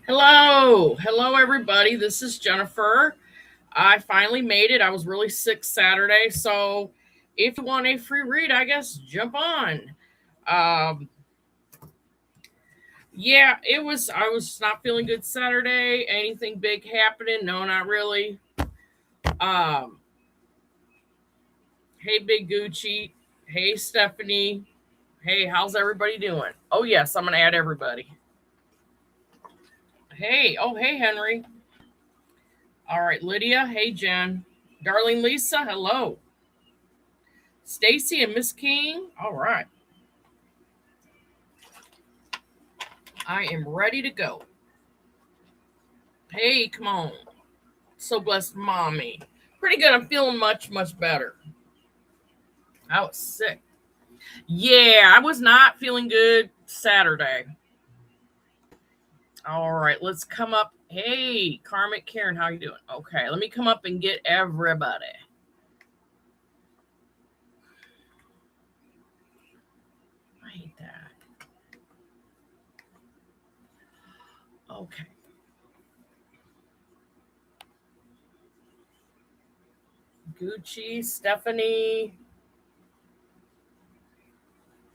Hello, everybody. This is Jennifer. I finally made it. I was really sick Saturday, so if you want a free read, I guess jump on. Um, yeah, it was. I was not feeling good Saturday. Anything big happening? No, not really. Um, hey, Big Gucci. Hey, Stephanie. Hey, how's everybody doing? Oh yes, I'm gonna add everybody. Hey, oh hey, Henry. All right, Lydia. Hey, Jen. Darling Lisa. Hello. Stacy and Miss King. All right. I am ready to go. Hey, come on. So blessed, mommy. Pretty good. I'm feeling much, much better. I was sick. Yeah, I was not feeling good Saturday. All right, let's come up. Hey, Karmic Karen, how you doing? Okay, let me come up and get everybody. I hate that. Okay. Gucci, Stephanie,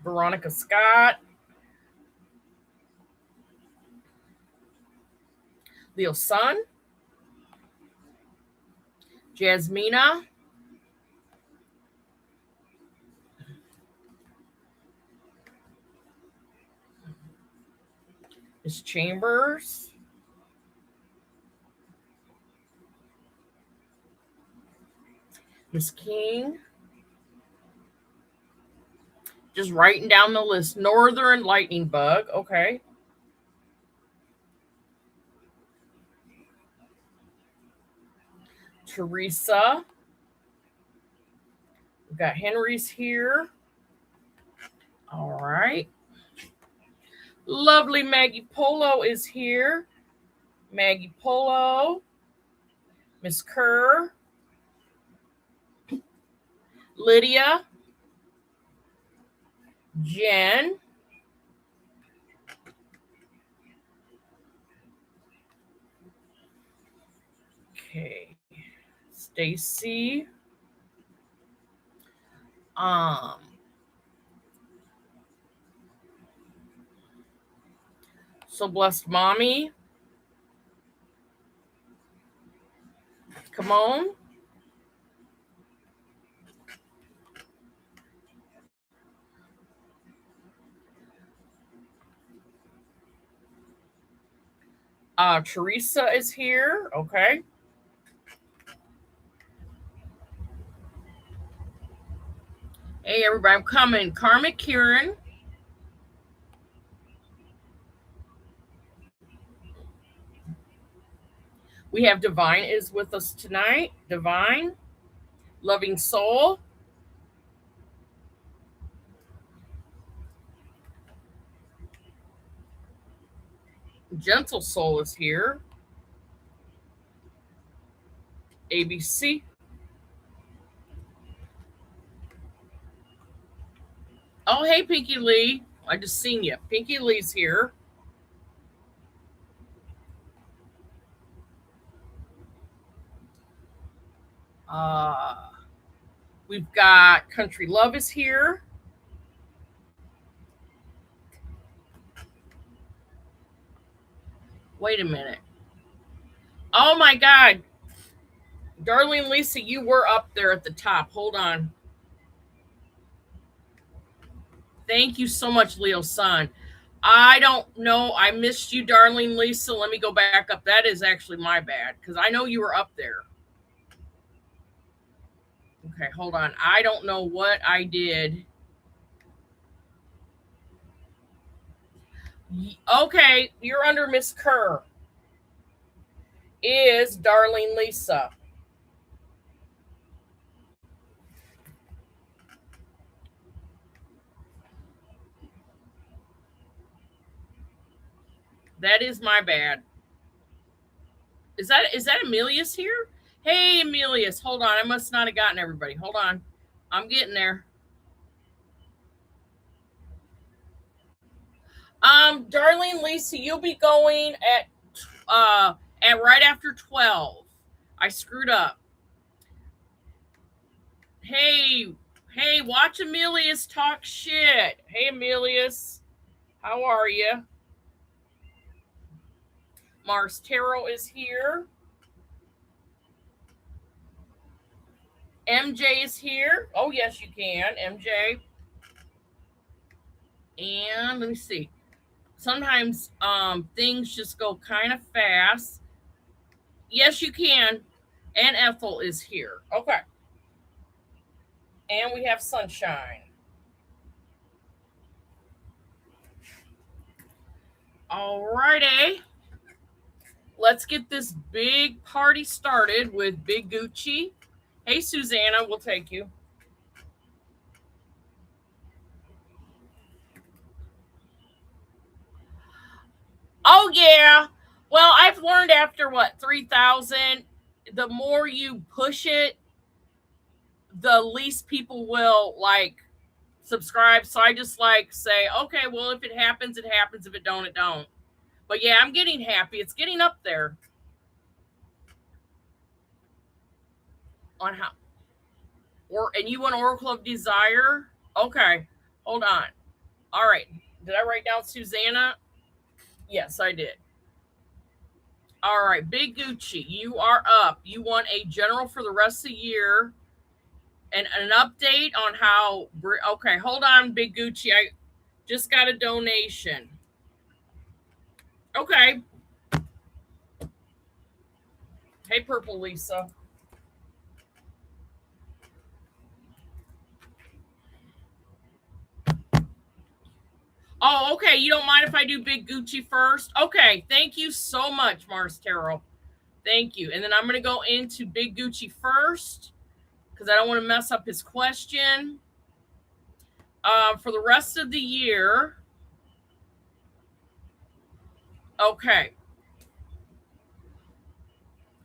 Veronica Scott, Leo Sun, Jasmina, Miss Chambers, Miss King. Just writing down the list. Northern lightning bug. Okay. Teresa. We've got Henry's here. All right. Lovely Maggie Polo is here. Maggie Polo. Miss Kerr. Lydia. Jen. Okay. Stacy. Um. So blessed, mommy. Come on. Teresa is here. Okay. Hey, everybody, I'm coming. Karmic Kieran. We have Divine is with us tonight. Divine. Loving Soul. Gentle Soul is here. ABC. Oh, hey, Pinky Lee. I just seen you. Pinky Lee's here. Uh, we've got Country Love is here. Wait a minute. Oh my God. Darlene Lisa, you were up there at the top. Hold on. Thank you so much, Leo Sun. I don't know. I missed you, Darlene Lisa. Let me go back up. That is actually my bad because I know you were up there. Okay, hold on. I don't know what I did. Okay, you're under Miss Kerr. Is Darlene Lisa. That is my bad. Is that Amelia's here? Hey, Amelia's. Hold on. I must not have gotten everybody. Hold on. I'm getting there. Darlene Lisa, you'll be going at at right after 12. I screwed up. Hey, watch Amelius talk shit. Hey, Amelius, how are you? Mars Tarot is here. MJ is here. Oh, yes, you can, MJ. And let me see. Sometimes things just go kind of fast. Yes, you can. And Ethel is here. Okay. And we have Sunshine. Alrighty. Let's get this big party started with Big Gucci. Hey, Susanna, we'll take you. Oh, yeah. Well, I've learned after 3,000, the more you push it, the least people will subscribe. So I just say, okay, well, if it happens, it happens. If it don't, it don't. But yeah, I'm getting happy. It's getting up there. On how? And you want Oracle of Desire? Okay, hold on. All right. Did I write down Susanna? Yes, I did. All right, Big Gucci, you are up. You want a general for the rest of the year and an update on how. Okay, hold on, Big Gucci. I just got a donation. Okay. Hey, Purple Lisa. Oh, okay. You don't mind if I do Big Gucci first? Okay. Thank you so much, Mars Tarot. Thank you. And then I'm going to go into Big Gucci first because I don't want to mess up his question. For the rest of the year. Okay.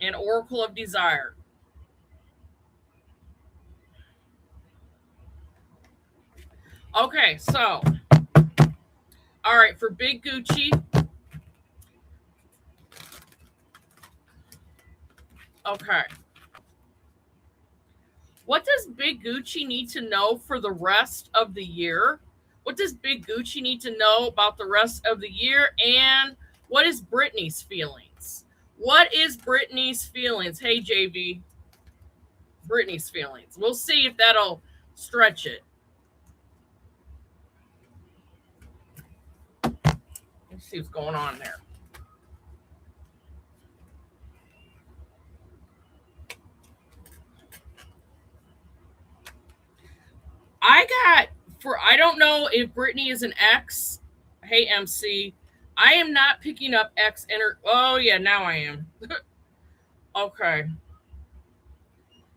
And Oracle of Desire. Okay, so. All right, for Big Gucci. Okay. What does Big Gucci need to know for the rest of the year? What does Big Gucci need to know about the rest of the year? And what is Brittany's feelings? What is Brittany's feelings? Hey, JB. Brittany's feelings. We'll see if that'll stretch it. Let's see what's going on there. I don't know if Brittany is an X. Hey, MC. I am not picking up X. Oh, yeah, now I am. Okay.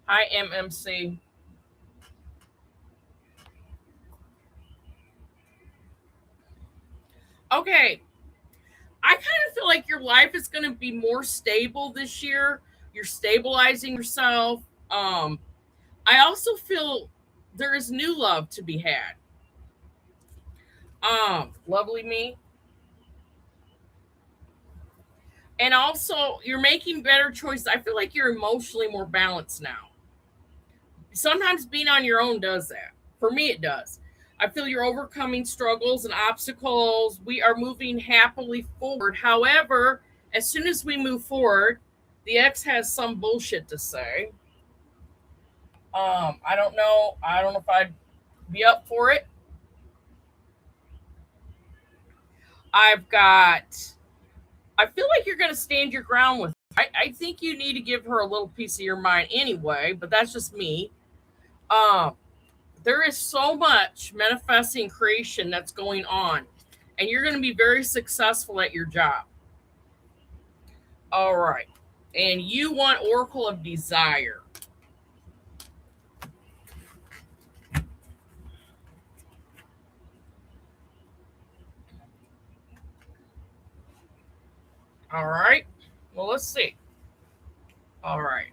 Hi, MMC. Okay. I kind of feel like your life is going to be more stable this year. You're stabilizing yourself. I also feel there is new love to be had. Lovely me. And also, you're making better choices. I feel like you're emotionally more balanced now. Sometimes being on your own does that. For me, it does. I feel you're overcoming struggles and obstacles. We are moving happily forward. However, as soon as we move forward, the ex has some bullshit to say. I don't know. I don't know if I'd be up for it. I feel like you're going to stand your ground with her. I think you need to give her a little piece of your mind anyway, but that's just me. There is so much manifesting creation that's going on, and you're going to be very successful at your job. All right. And you want Oracle of Desire. All right. Well, let's see. All right.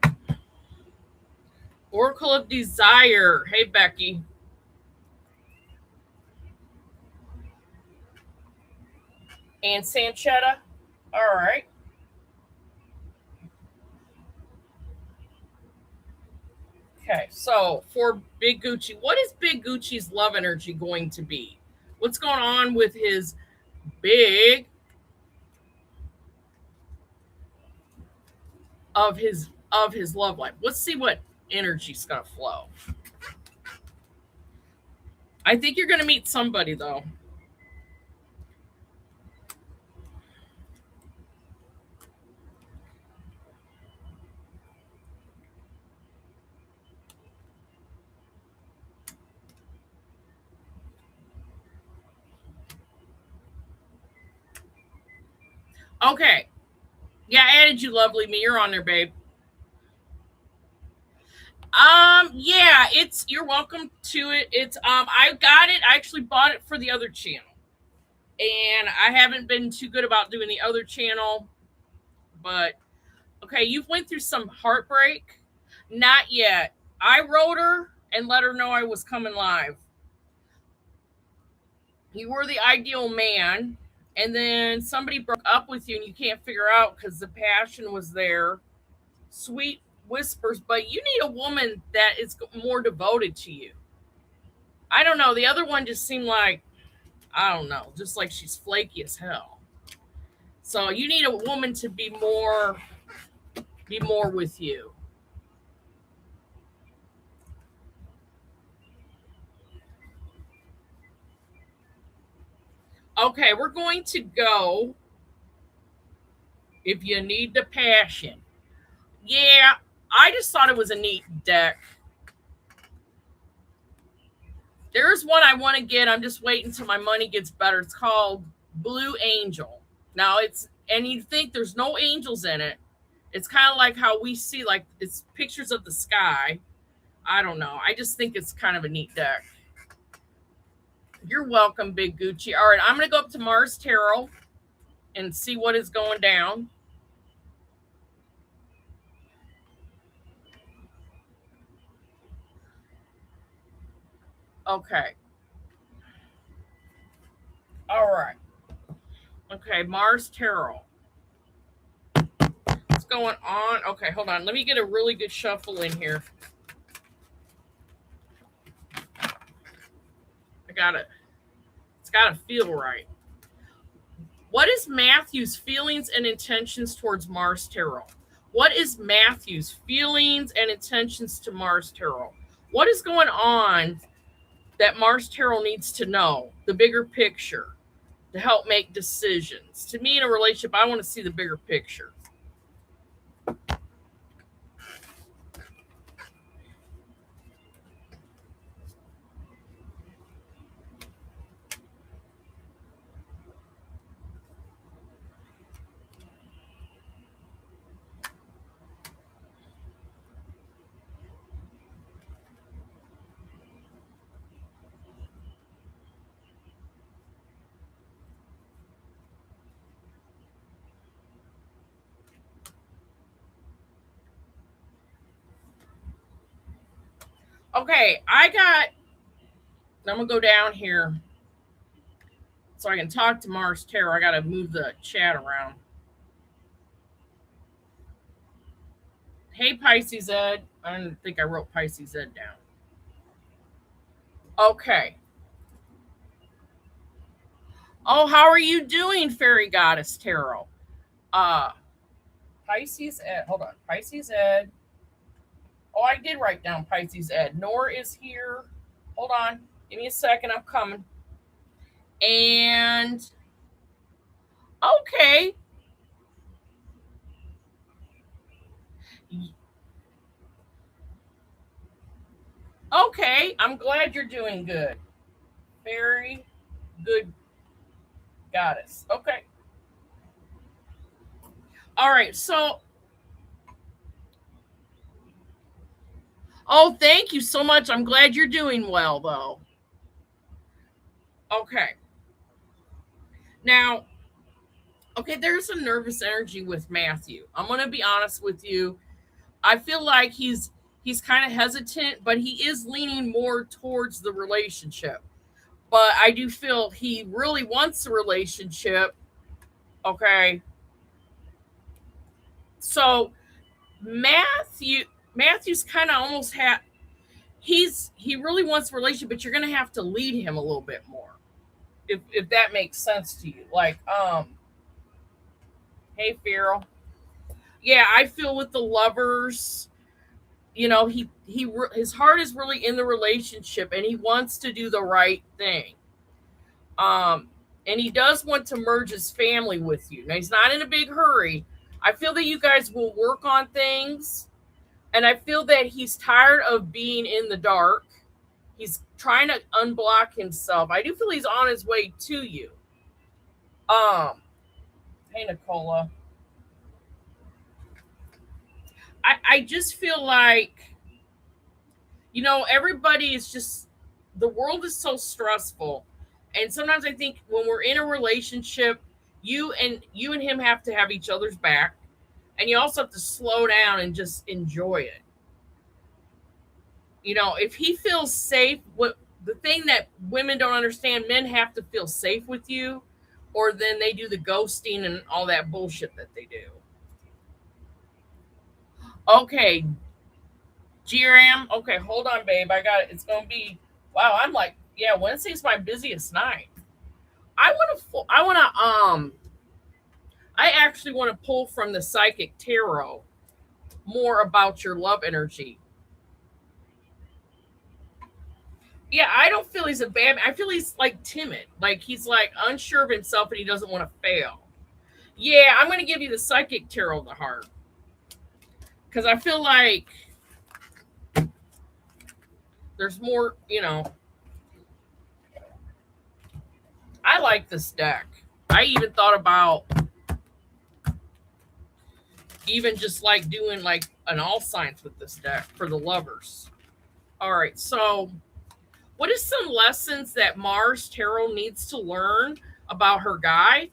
Oracle of Desire. Hey, Becky. And Sanchetta. All right. Okay, so for Big Gucci, what is Big Gucci's love energy going to be? What's going on with his big of his love life? Let's see what energy's gonna flow. I think you're gonna meet somebody though. Okay. Yeah, I added you, lovely me. You're on there, babe. Yeah, it's you're welcome to it. It's I got it. I actually bought it for the other channel. And I haven't been too good about doing the other channel, but okay, you've went through some heartbreak. Not yet. I wrote her and let her know I was coming live. You were the ideal man, and then somebody broke up with you and you can't figure out because the passion was there. Sweet whispers, but you need a woman that is more devoted to you. I don't know. The other one just seemed like, I don't know, just like she's flaky as hell. So you need a woman to be more with you. Okay, we're going to go if you need the passion. Yeah, I just thought it was a neat deck. There's one I want to get. I'm just waiting until my money gets better. It's called Blue Angel. Now and you think there's no angels in it. It's kind of like how we see, like, it's pictures of the sky. I don't know. I just think it's kind of a neat deck. You're welcome, Big Gucci. All right, I'm going to go up to Mars Tarot and see what is going down. Okay. All right. Okay, Mars Tarot. What's going on? Okay, hold on. Let me get a really good shuffle in here. It's gotta feel right. What is Matthew's feelings and intentions towards Mars Tarot? What is Matthew's feelings and intentions to Mars Tarot? What is going on that Mars Tarot needs to know? The bigger picture to help make decisions. To me, in a relationship, I want to see the bigger picture. Okay, I'm going to go down here so I can talk to Mars Tarot. I got to move the chat around. Hey, Pisces Ed. I don't think I wrote Pisces Ed down. Okay. Oh, how are you doing, Fairy Goddess Tarot? Uh, Pisces Ed. Hold on. Pisces Ed. Oh, I did write down Pisces Ed. Nor is here. Hold on. Give me a second. I'm coming. And okay. Okay. I'm glad you're doing good. Very good goddess. Okay. All right. So, oh, thank you so much. I'm glad you're doing well, though. Okay. Now, okay, there's a nervous energy with Matthew. I'm going to be honest with you. I feel like he's kind of hesitant, but he is leaning more towards the relationship. But I do feel he really wants a relationship. Okay. So Matthew's kind of almost he really wants a relationship, but you're gonna have to lead him a little bit more. If that makes sense to you. Like, hey Farrell. Yeah, I feel with the lovers, his heart is really in the relationship and he wants to do the right thing. Um, and he does want to merge his family with you. Now he's not in a big hurry. I feel that you guys will work on things, and I feel that he's tired of being in the dark. He's trying to unblock himself. I do feel he's on his way to you. Um, hey Nicola. I just feel like, everybody is just, the world is so stressful. And sometimes I think when we're in a relationship, you and him have to have each other's back. And you also have to slow down and just enjoy it. If he feels safe, what the thing that women don't understand, men have to feel safe with you, or then they do the ghosting and all that bullshit that they do. Okay, GRM. Okay, hold on, babe. I got it. It's gonna be, wow. I'm like, yeah. Wednesday's my busiest night. I actually want to pull from the psychic tarot more about your love energy. Yeah, I don't feel he's a bad man. I feel he's like timid. Like he's like unsure of himself and he doesn't want to fail. Yeah, I'm going to give you the psychic tarot of the heart. Because I feel like there's more, I like this deck. I even thought about even just like doing like an all signs with this deck for the lovers. All right, so what is some lessons that Mars Tarot needs to learn about her guy?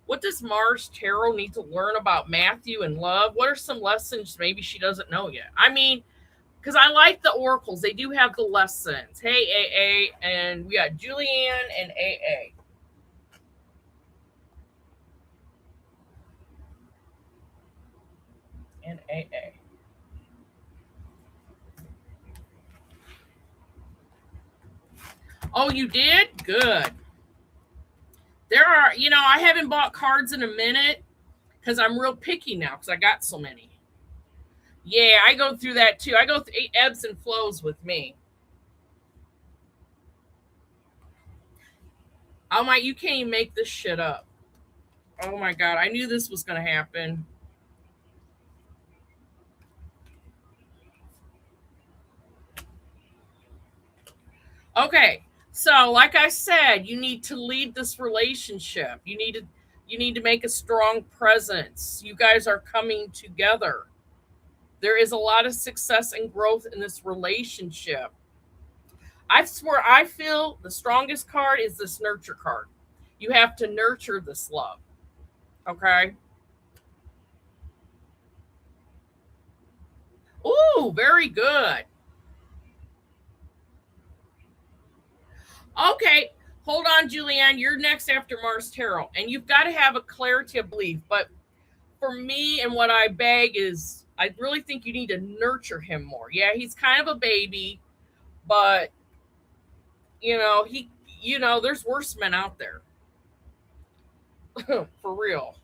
What does Mars Tarot need to learn about Matthew and love? What are some lessons maybe she doesn't know yet? I mean, because I like the oracles. They do have the lessons. Hey, AA. And we got Julianne and AA. And AA. Oh, you did? Good. There are, I haven't bought cards in a minute because I'm real picky now because I got so many. Yeah, I go through that too. I go through ebbs and flows with me. Oh my, you can't even make this shit up. Oh my God, I knew this was going to happen. Okay. So, like I said, you need to lead this relationship. You need to make a strong presence. You guys are coming together. There is a lot of success and growth in this relationship. I swear, I feel the strongest card is this nurture card. You have to nurture this love. Okay. Ooh, very good. Okay. Hold on, Julianne. You're next after Mars Tarot. And you've got to have a clarity of belief. But for me, and what I beg is, I really think you need to nurture him more. Yeah, he's kind of a baby, but there's worse men out there. For real.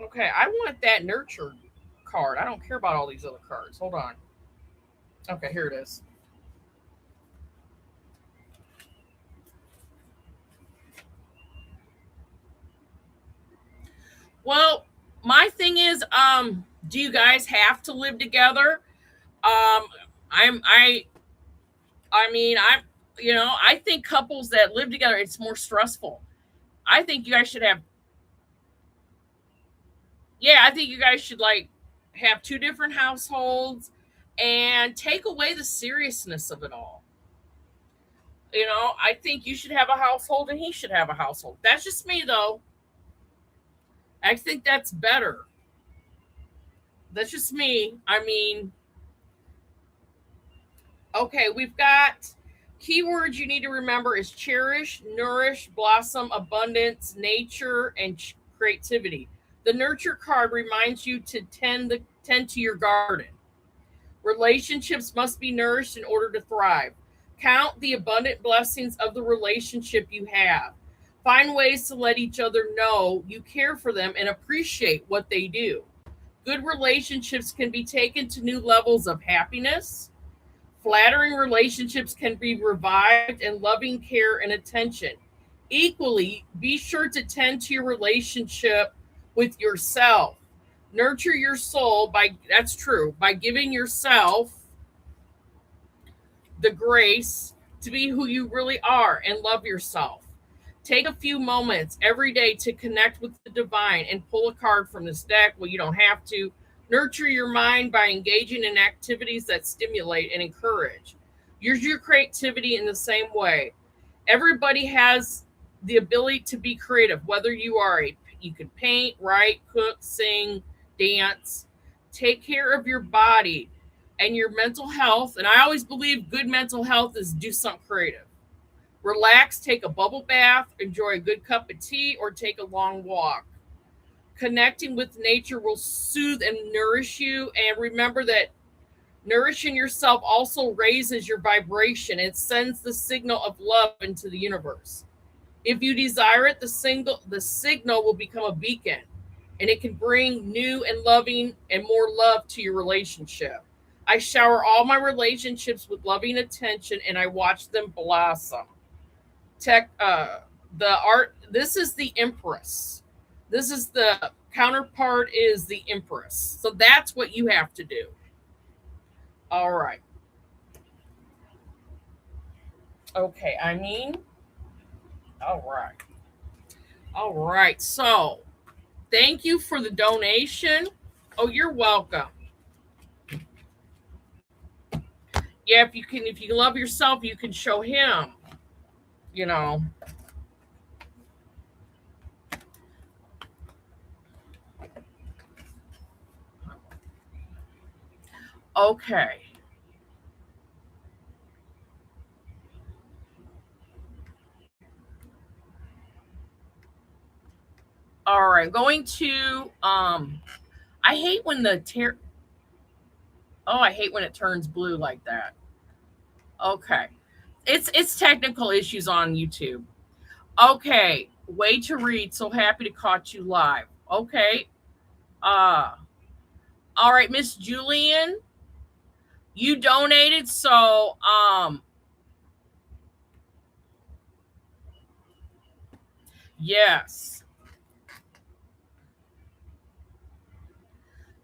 Okay, I want that nurture card. I don't care about all these other cards. Hold on. Okay, here it is. Well, my thing is, do you guys have to live together? Um, I'm I mean, I think couples that live together, it's more stressful. I think you guys should have, yeah, I think you guys should like have two different households and take away the seriousness of it all. I think you should have a household and he should have a household. That's just me though. I think that's better. That's just me. I mean, okay, we've got keywords you need to remember is cherish, nourish, blossom, abundance, nature, and creativity. The nurture card reminds you to tend to your garden. Relationships must be nourished in order to thrive. Count the abundant blessings of the relationship you have. Find ways to let each other know you care for them and appreciate what they do. Good relationships can be taken to new levels of happiness. Flattering relationships can be revived, and loving care and attention. Equally, be sure to tend to your relationship with yourself. Nurture your soul that's true, by giving yourself the grace to be who you really are and love yourself. Take a few moments every day to connect with the divine and pull a card from this deck. Well, you don't have to. Nurture your mind by engaging in activities that stimulate and encourage. Use your creativity in the same way. Everybody has the ability to be creative, whether you can paint, write, cook, sing, dance. Take care of your body and your mental health. And I always believe good mental health is do something creative. Relax, take a bubble bath, enjoy a good cup of tea, or take a long walk. Connecting with nature will soothe and nourish you. And remember that nourishing yourself also raises your vibration. It sends the signal of love into the universe. If you desire it, the signal will become a beacon, and it can bring new and loving and more love to your relationship. I shower all my relationships with loving attention, and I watch them blossom. This is the Empress. This is the counterpart is the Empress. So that's what you have to do. All right. Okay, all right. All right. So thank you for the donation. Oh, you're welcome. Yeah, if you love yourself, you can show him, you know. Okay. All right. Going to I hate when I hate when it turns blue like that. Okay. It's technical issues on YouTube. Okay. Way to read. So happy to catch you live. Okay. Uh all right, Miss Julian, you donated, so yes.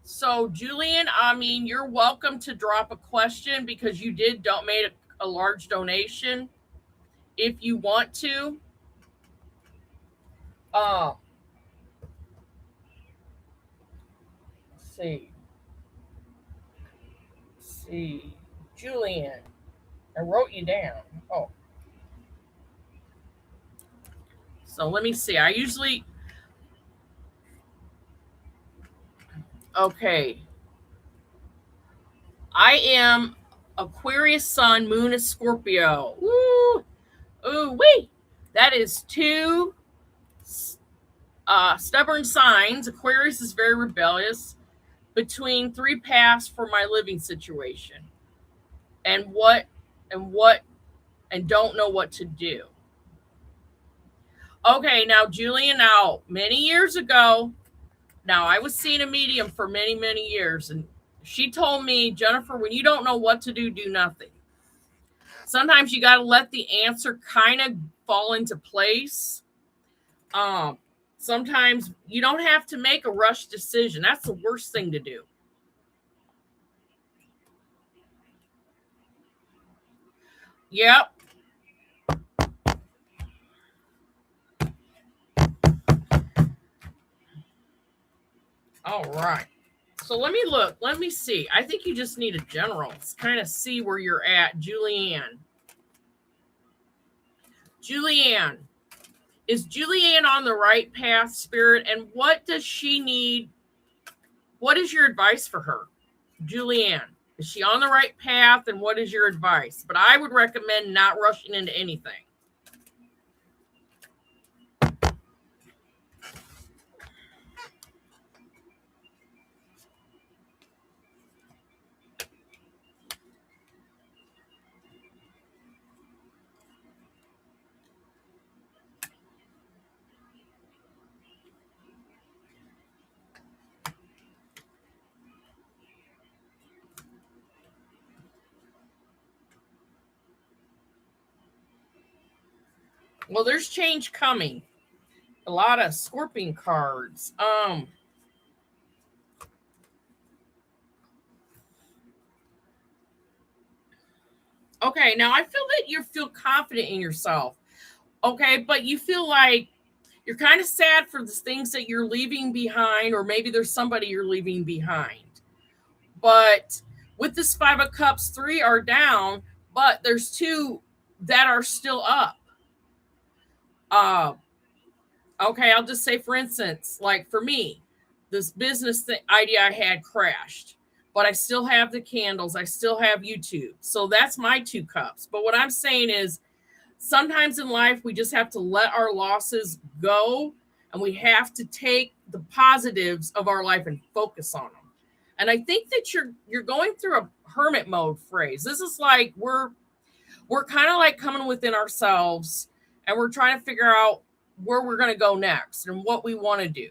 So Julian, you're welcome to drop a question because you did don't made a large donation. If you want to, uh, see, see, Julian, I wrote you down. Oh, so let me see. Okay. I am Aquarius Sun, Moon is Scorpio. Woo, ooh, wee. That is two stubborn signs. Aquarius is very rebellious. Between three paths for my living situation, and and what and don't know what to do. Okay, now Julian, now many years ago, now I was seeing a medium for many years, and she told me, Jennifer, when you don't know what to do nothing. Sometimes you got to let the answer kind of fall into place. Um, Sometimes you don't have to make a rush decision. That's the worst thing to do. Yep. All right. So let me look. Let me see. I think you just need a general. Kind of see where you're at, Julianne. Julianne. Is Julianne on the right path, Spirit? And what does she need? What is your advice for her? Julianne, is she on the right path? And what is your advice? But I would recommend not rushing into anything. Well, there's change coming. A lot of Scorpion cards. Okay, now I feel that you feel confident in yourself. Okay, but you feel like you're kind of sad for the things that you're leaving behind, or maybe there's somebody you're leaving behind. But with this Five of Cups, three are down, but there's two that are still up. Uh, okay, I'll just say, for instance, like for me, this idea I had crashed, but I still have the candles, I still have YouTube. So that's my two cups. But what I'm saying is, sometimes in life, we just have to let our losses go, and we have to take the positives of our life and focus on them. And I think that you're going through a hermit mode phrase. This is like we're kind of like coming within ourselves, and we're trying to figure out where we're going to go next and what we want to do.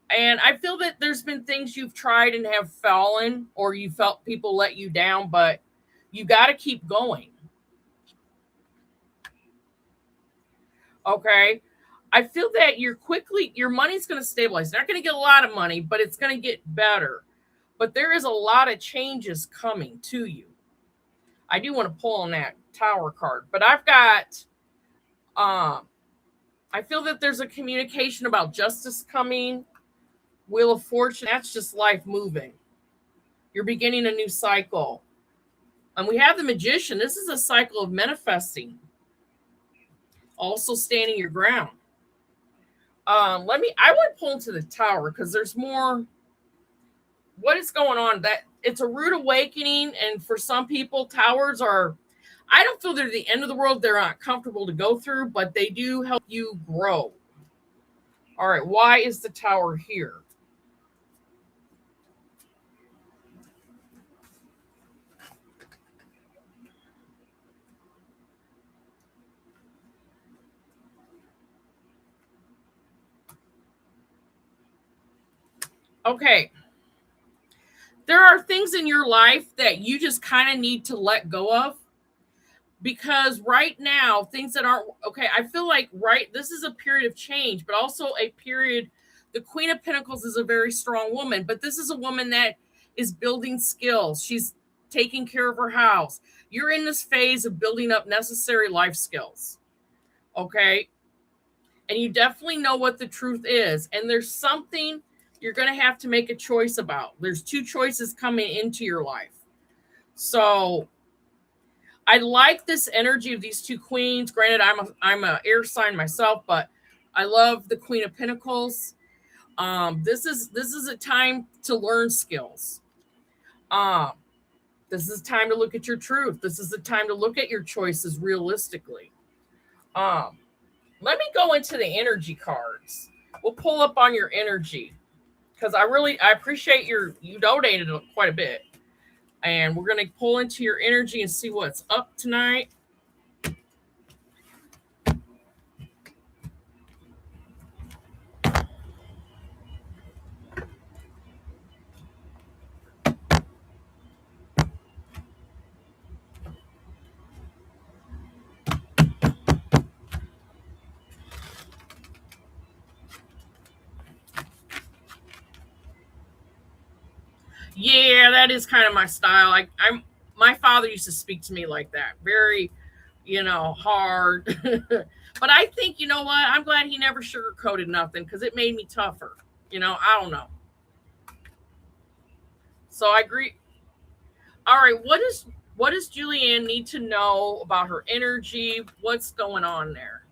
And I feel that there's been things you've tried and have fallen, or you felt people let you down, but you got to keep going. Okay. I feel that your money's going to stabilize. You're not going to get a lot of money, but it's going to get better. But there is a lot of changes coming to you. I do want to pull on that Tower card, but I've got, I feel that there's a communication about justice coming. Wheel of Fortune, that's just life moving. You're beginning a new cycle. And we have the Magician. This is a cycle of manifesting. Also standing your ground. I would pull to the Tower because there's more. What is going on? That it's a rude awakening, and for some people, towers are, I don't feel they're the end of the world. They're not comfortable to go through, but they do help you grow. All right, why is the Tower here? Okay. There are things in your life that you just kind of need to let go of, because right now things that aren't okay. I feel like this is a period of change, but also a period. The Queen of Pentacles is a very strong woman, but this is a woman that is building skills. She's taking care of her house. You're in this phase of building up necessary life skills. Okay. And you definitely know what the truth is. And there's something you're going to have to make a choice about. There's two choices coming into your life. So I like this energy of these two queens. Granted, I'm a air sign myself, but I love the Queen of Pentacles. This is a time to learn skills. This is time to look at your truth. This is the time to look at your choices realistically. Let me go into the energy cards. We'll pull up on your energy, because I appreciate you donated quite a bit. And we're going to pull into your energy and see what's up tonight. Yeah, that is kind of my style. My father used to speak to me like that, very, hard. But I think, you know what? I'm glad he never sugarcoated nothing, because it made me tougher. I don't know. So I agree. All right, what does Julianne need to know about her energy? What's going on there?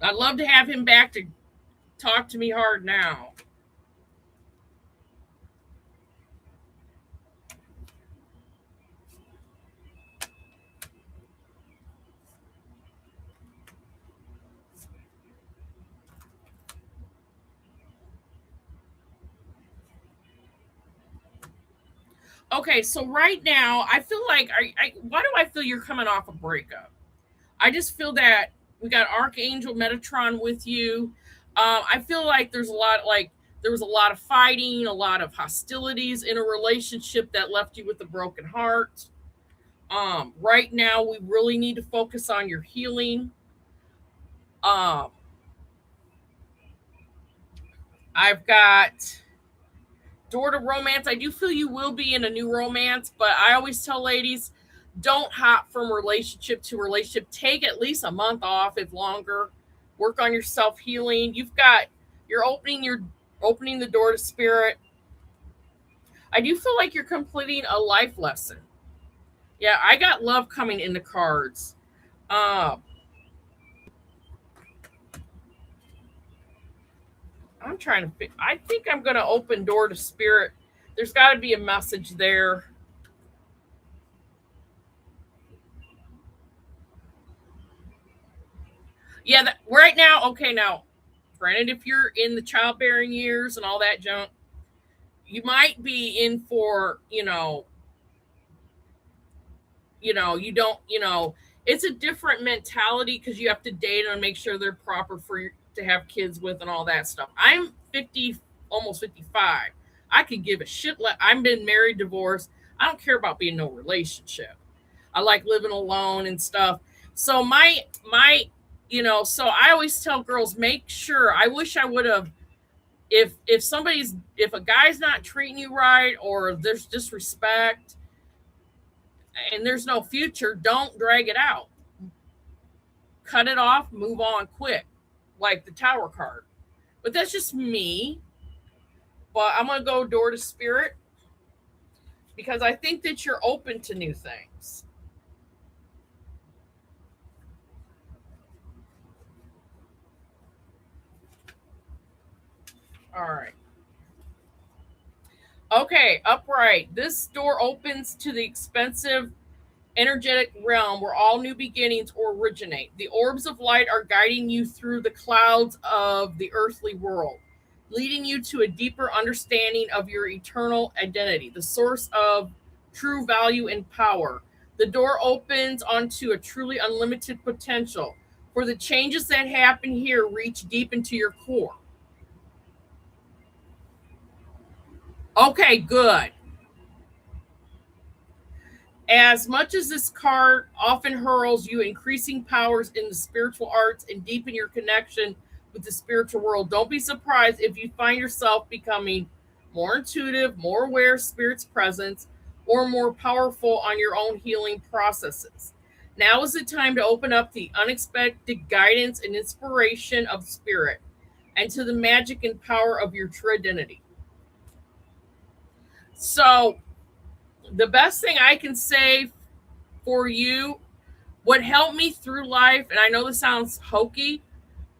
I'd love to have him back to talk to me hard now. Okay, so right now I feel like why do I feel you're coming off a breakup? I just feel that we got Archangel Metatron with you. I feel like there's a lot, like There was a lot of fighting, a lot of hostilities in a relationship that left you with a broken heart. Right now, we really need to focus on your healing. Um, I've got door to romance. I do feel you will be in a new romance, but I always tell ladies, don't hop from relationship to relationship. Take at least a month off, if longer. Work on your self healing. You're opening the door to spirit. I do feel like you're completing a life lesson. Yeah, I got love coming in the cards. Um, I think I'm gonna open door to spirit. There's got to be a message there. Yeah, right now, okay, now, granted, if you're in the childbearing years and all that junk, you might be in for, you don't, it's a different mentality because you have to date them and make sure they're proper for you to have kids with and all that stuff. I'm 50, almost 55. I could give a shit. I've been married, divorced. I don't care about being no relationship. I like living alone and stuff. So so I always tell girls, make sure. I wish I would have. If a guy's not treating you right or there's disrespect and there's no future, don't drag it out. Cut it off, move on quick, like the Tower card. But that's just me. But I'm gonna go door to spirit because I think that you're open to new things. All right. Okay, upright. This door opens to the expensive energetic realm where all new beginnings originate. The orbs of light are guiding you through the clouds of the earthly world, leading you to a deeper understanding of your eternal identity, the source of true value and power. The door opens onto a truly unlimited potential, for the changes that happen here reach deep into your core. Okay, good. As much as this card often hurls you increasing powers in the spiritual arts and deepen your connection with the spiritual world, don't be surprised if you find yourself becoming more intuitive, more aware of spirit's presence, or more powerful on your own healing processes. Now is the time to open up the unexpected guidance and inspiration of spirit and to the magic and power of your true identity. So, the best thing I can say for you, what helped me through life, and I know this sounds hokey,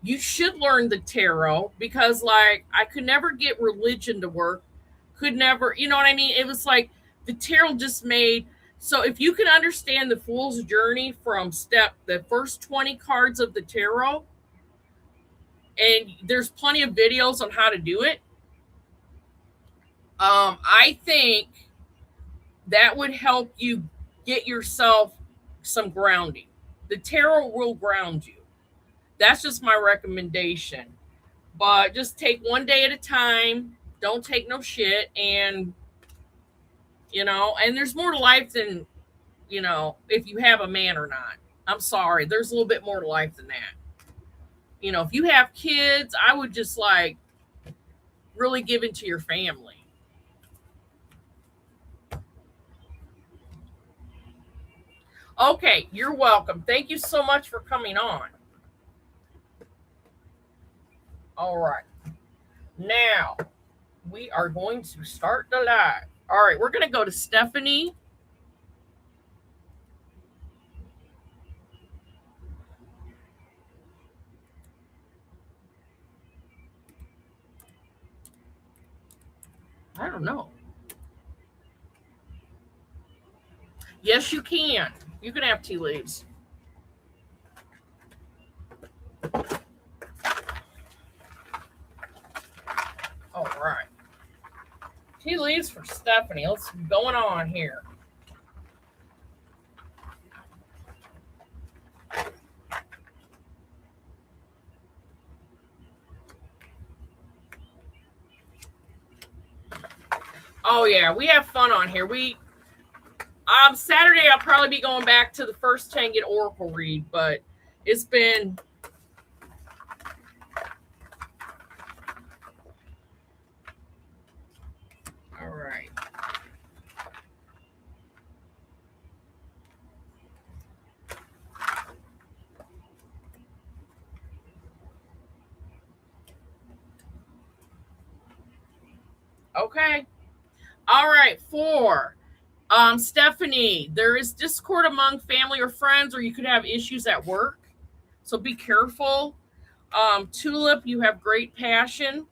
you should learn the tarot because, like, I could never get religion to work, could never, you know what I mean? It was like the tarot just made. So, if you can understand the fool's journey from the first 20 cards of the tarot, and there's plenty of videos on how to do it, I think that would help you get yourself some grounding. The tarot will ground you. That's just my recommendation. But just take one day at a time. Don't take no shit. And there's more to life than, if you have a man or not. I'm sorry. There's a little bit more to life than that. If you have kids, I would just like really give into your family. Okay, you're welcome. Thank you so much for coming on. All right. Now, we are going to start the live. All right, we're going to go to Stephanie. I don't know. Yes, you can. You can have tea leaves. All right. Tea leaves for Stephanie. What's going on here? Oh yeah, we have fun on here. Saturday I'll probably be going back to the first Tanget Oracle read, but it's been all right. Okay. All right, 4. Stephanie, there is discord among family or friends, or you could have issues at work. So be careful. Tulip, you have great passion.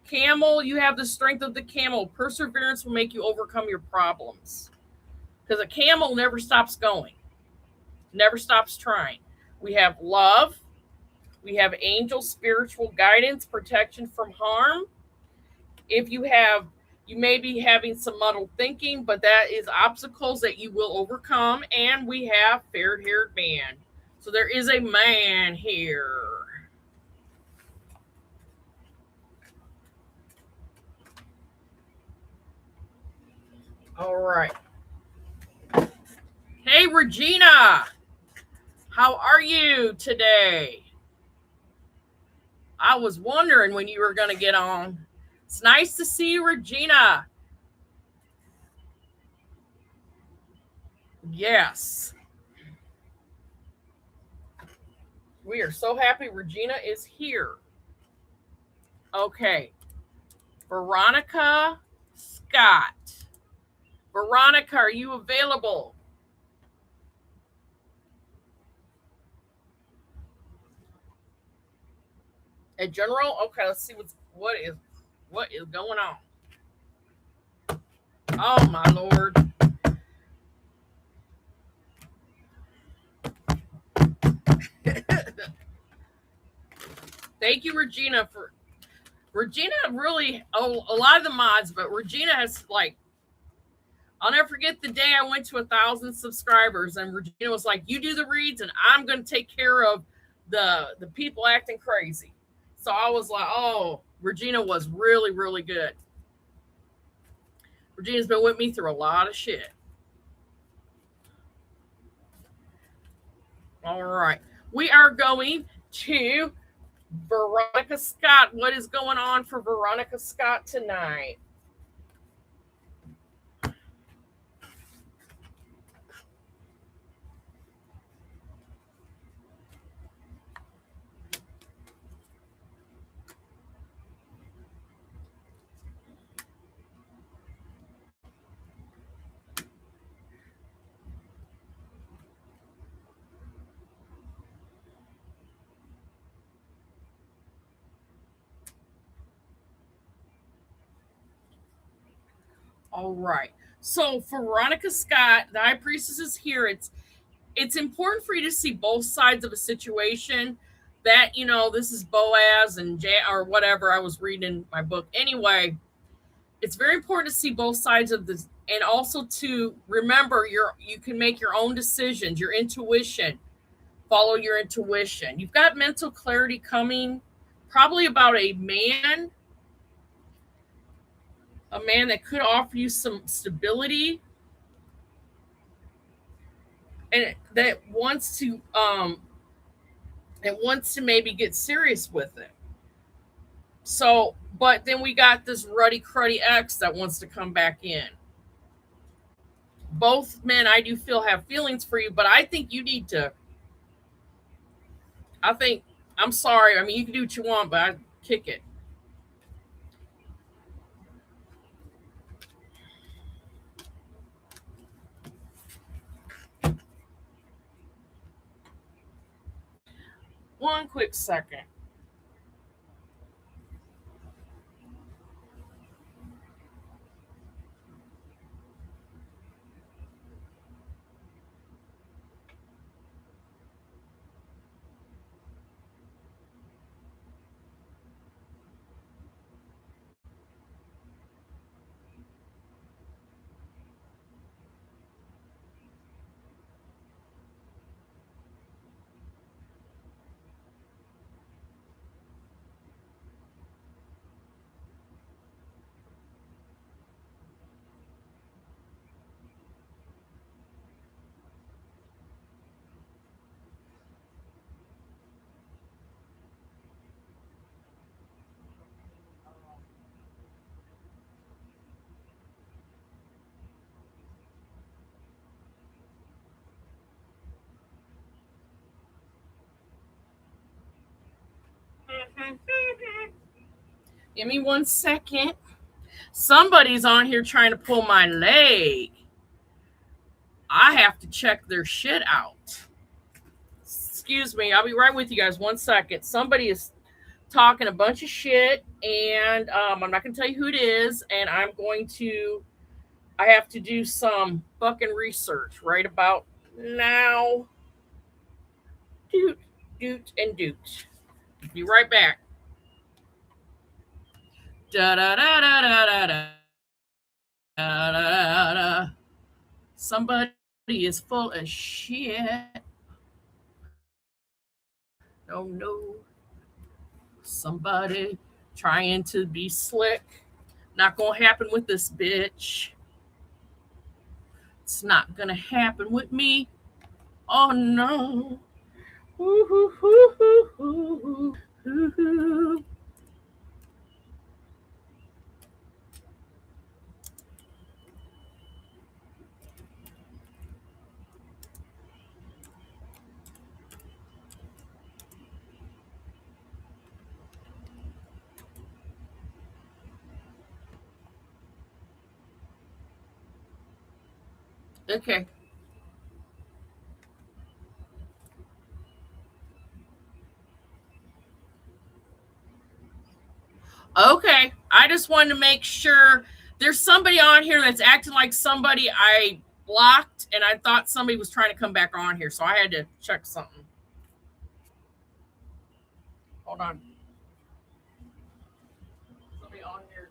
Camel, you have the strength of the camel. Perseverance will make you overcome your problems. Because a camel never stops going, never stops trying. We have love. We have angel spiritual guidance, protection from harm. If you may be having some muddled thinking, but that is obstacles that you will overcome. And we have fair haired man. So there is a man here. All right. Hey, Regina. How are you today? I was wondering when you were going to get on. It's nice to see you, Regina. Yes. We are so happy Regina is here. Okay. Veronica Scott. Veronica, are you available? A general? Okay, let's see what is going on. Oh my lord. Thank you, Regina, for Regina really a lot of the mods, but Regina has like I'll never forget the day I went to 1,000 subscribers and Regina was like, "You do the reads, and I'm going to take care of the people acting crazy." So I was like, "Oh, Regina was really really good." Regina's been with me through a lot of shit. All right, we are going to Veronica Scott. What is going on for Veronica Scott tonight? All right. So for Veronica Scott, the High Priestess is here. It's important for you to see both sides of a situation. That this is Boaz and or whatever I was reading in my book. Anyway, it's very important to see both sides of this, and also to remember you can make your own decisions. Your intuition, follow your intuition. You've got mental clarity coming, probably about a man that could offer you some stability and that wants to maybe get serious with it. So, but then we got this ruddy cruddy ex that wants to come back in. Both men I do feel have feelings for you, but I think you need to I think I'm sorry. I mean, you can do what you want, but I kick it. One quick second. Give me 1 second. Somebody's on here trying to pull my leg. I have to check their shit out. Excuse me. I'll be right with you guys. 1 second. Somebody is talking a bunch of shit, and I'm not going to tell you who it is, and I have to do some fucking research right about now. Doot, doot, and doot. Be right back. Da da da da da da da da da da. Somebody is full of shit. Oh no. Somebody trying to be slick. Not gonna happen with this bitch. It's not gonna happen with me. Oh no. Okay. Okay. I just wanted to make sure there's somebody on here that's acting like somebody I blocked, and I thought somebody was trying to come back on here, so I had to check something. Hold on. Somebody on here.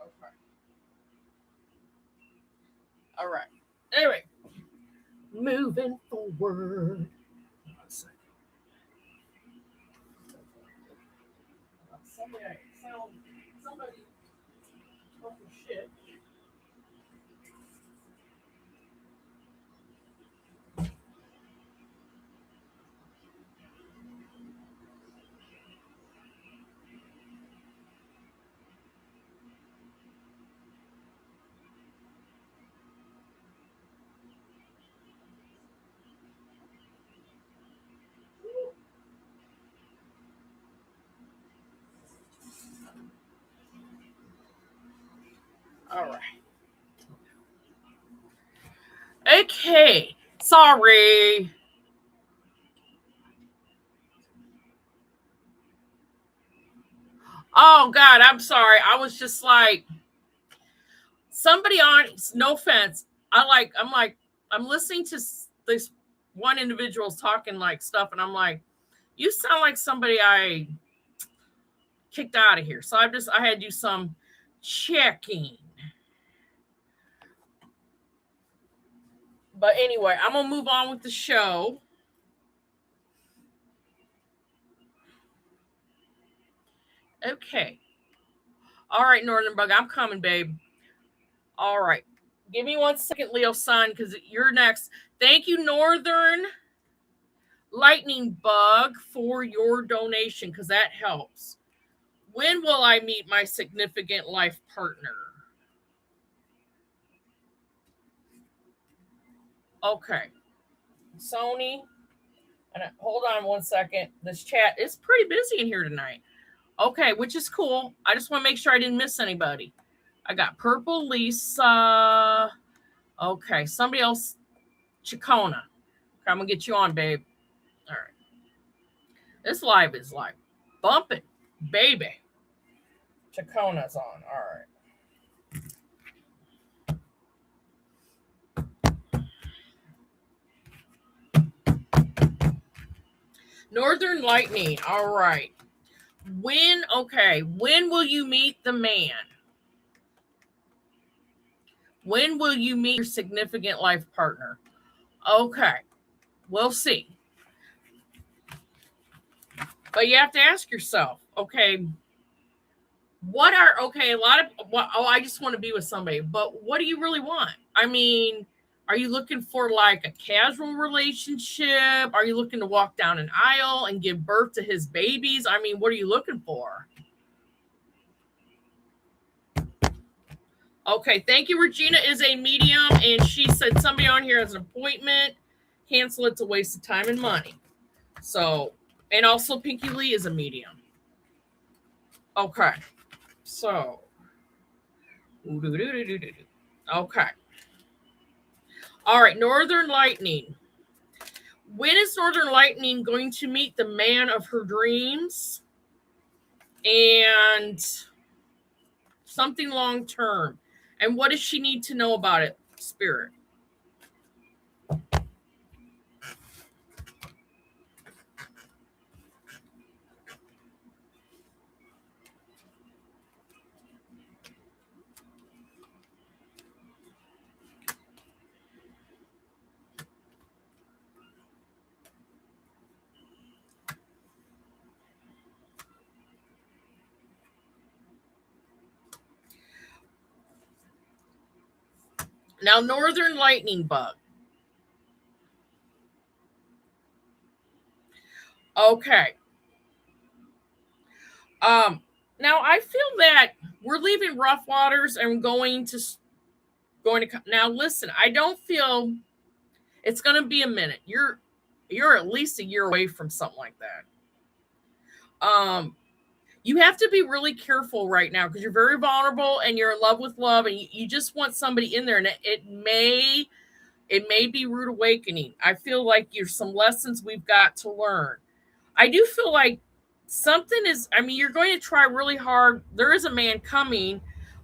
Okay. All right. Anyway, moving forward. One second. Somebody talking shit. All right. Okay. Sorry. Oh God, I'm sorry. I was just like somebody on. No offense. I'm listening to this one individual's talking like stuff, and I'm like, you sound like somebody I kicked out of here. So I had to do some checking. But anyway, I'm gonna move on with the show. Okay. All right, Northern Bug, I'm coming, babe. All right. Give me 1 second, Leo Sun, because you're next. Thank you, Northern Lightning Bug, for your donation, because that helps. When will I meet my significant life partner? Okay. Sony. And hold on 1 second. This chat is pretty busy in here tonight. Okay, which is cool. I just want to make sure I didn't miss anybody. I got Purple Lisa. Okay, somebody else. Chicona. Okay, I'm going to get you on, babe. All right. This live is live. Bump it, baby. Chacona's on. All right. Northern Lightning. All right. When will you meet the man? When will you meet your significant life partner? Okay. We'll see. But you have to ask yourself, okay, a lot of, I just want to be with somebody, but what do you really want? I mean, are you looking for like a casual relationship? Are you looking to walk down an aisle and give birth to his babies? I mean, what are you looking for? Okay, thank you. Regina is a medium, and she said somebody on here has an appointment. Cancel, it's a waste of time and money. So, and also Pinky Lee is a medium. Okay, so. Okay. All right, Northern Lightning. When is Northern Lightning going to meet the man of her dreams? And something long term. And what does she need to know about it, Spirit? Now, Northern Lightning Bug. Okay. Now I feel that we're leaving rough waters and going to now listen, I don't feel it's going to be a minute. You're at least a year away from something like that. You have to be really careful right now because you're very vulnerable and you're in love with love, and you just want somebody in there, and it may be rude awakening. I feel like there's some lessons we've got to learn. I do feel like something is, I mean, you're going to try really hard. There is a man coming,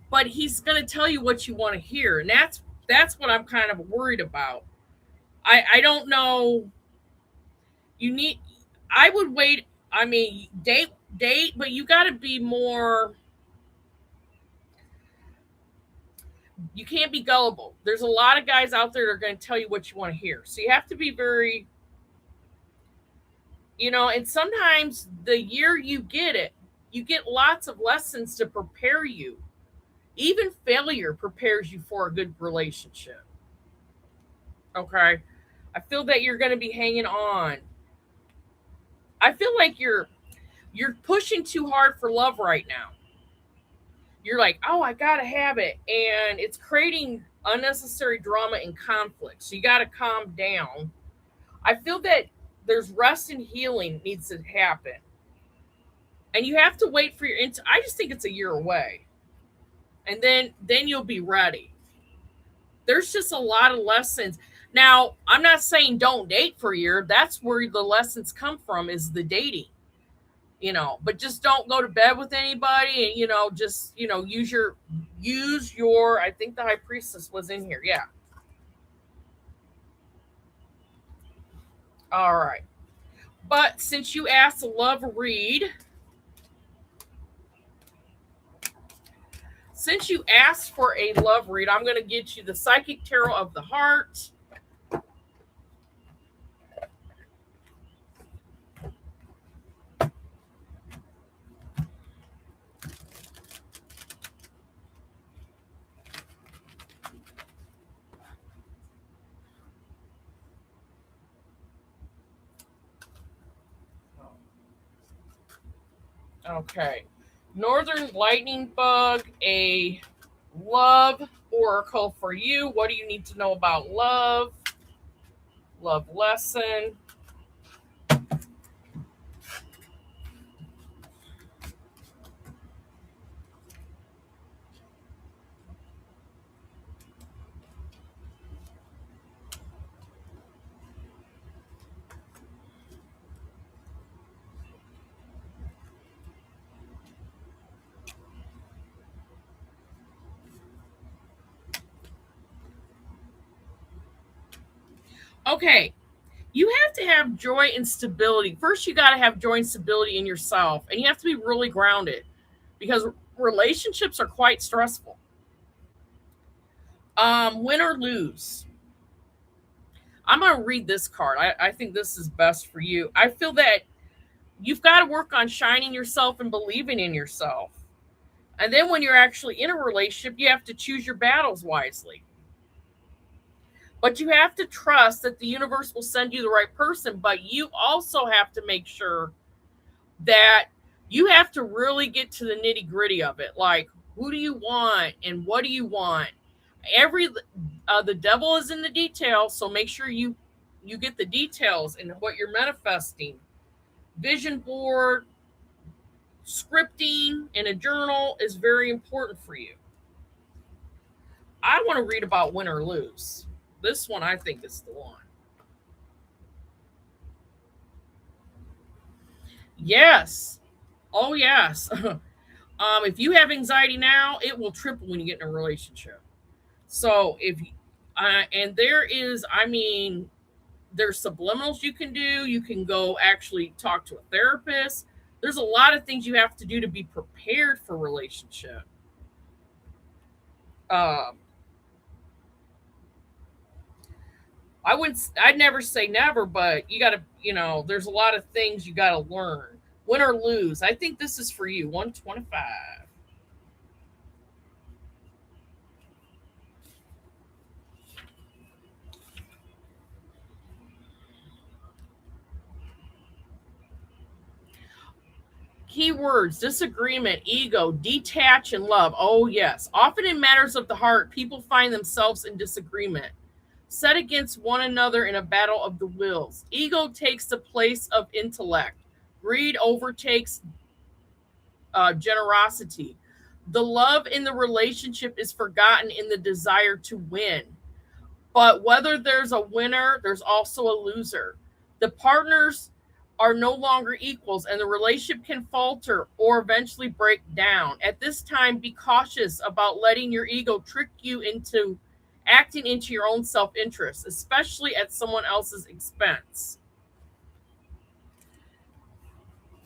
but he's going to tell you what you want to hear. And that's what I'm kind of worried about. I don't know. I would wait. I mean, date, but you got to be more, you can't be gullible. There's a lot of guys out there that are going to tell you what you want to hear. So you have to be very, and sometimes the year you get lots of lessons to prepare you. Even failure prepares you for a good relationship. Okay. I feel that you're going to be hanging on. I feel like you're pushing too hard for love right now. You're like, oh, I got to have it. And it's creating unnecessary drama and conflict. So you got to calm down. I feel that there's rest and healing needs to happen. And you have to wait for I just think it's a year away. And then you'll be ready. There's just a lot of lessons. Now, I'm not saying don't date for a year. That's where the lessons come from, is the dating. But just don't go to bed with anybody, and just use your I think the High Priestess was in here. Yeah. All right. But since you asked a love read, I'm going to get you the Psychic Tarot of the Heart. Okay. Northern Lightning Bug, a love oracle for you. What do you need to know about love? Love lesson. Okay, you have to have joy and stability. First, you got to have joy and stability in yourself, and you have to be really grounded because relationships are quite stressful. Win or lose. I'm going to read this card. I think this is best for you. I feel that you've got to work on shining yourself and believing in yourself. And then when you're actually in a relationship, you have to choose your battles wisely. But you have to trust that the universe will send you the right person. But you also have to make sure that you have to really get to the nitty gritty of it. Like, who do you want and what do you want? The devil is in the details, so make sure you get the details and what you're manifesting. Vision board, scripting, and a journal is very important for you. I want to read about win or lose. This one I think is the one. Yes. Oh yes. If you have anxiety now, it will triple when you get in a relationship. So if and there is, I mean, there's subliminals you can do. You can go actually talk to a therapist. There's a lot of things you have to do to be prepared for relationship. Um, I'd never say never, but you got to, there's a lot of things you got to learn. Win or lose. I think this is for you. 125. Keywords: disagreement, ego, detach, and love. Oh, yes. Often in matters of the heart, people find themselves in disagreement, set against one another in a battle of the wills. Ego takes the place of intellect, greed overtakes generosity. The love in the relationship is forgotten in the desire to win. But whether there's a winner, there's also a loser. The partners are no longer equals, and the relationship can falter or eventually break down. At this time, be cautious about letting your ego trick you into acting into your own self interest, especially at someone else's expense.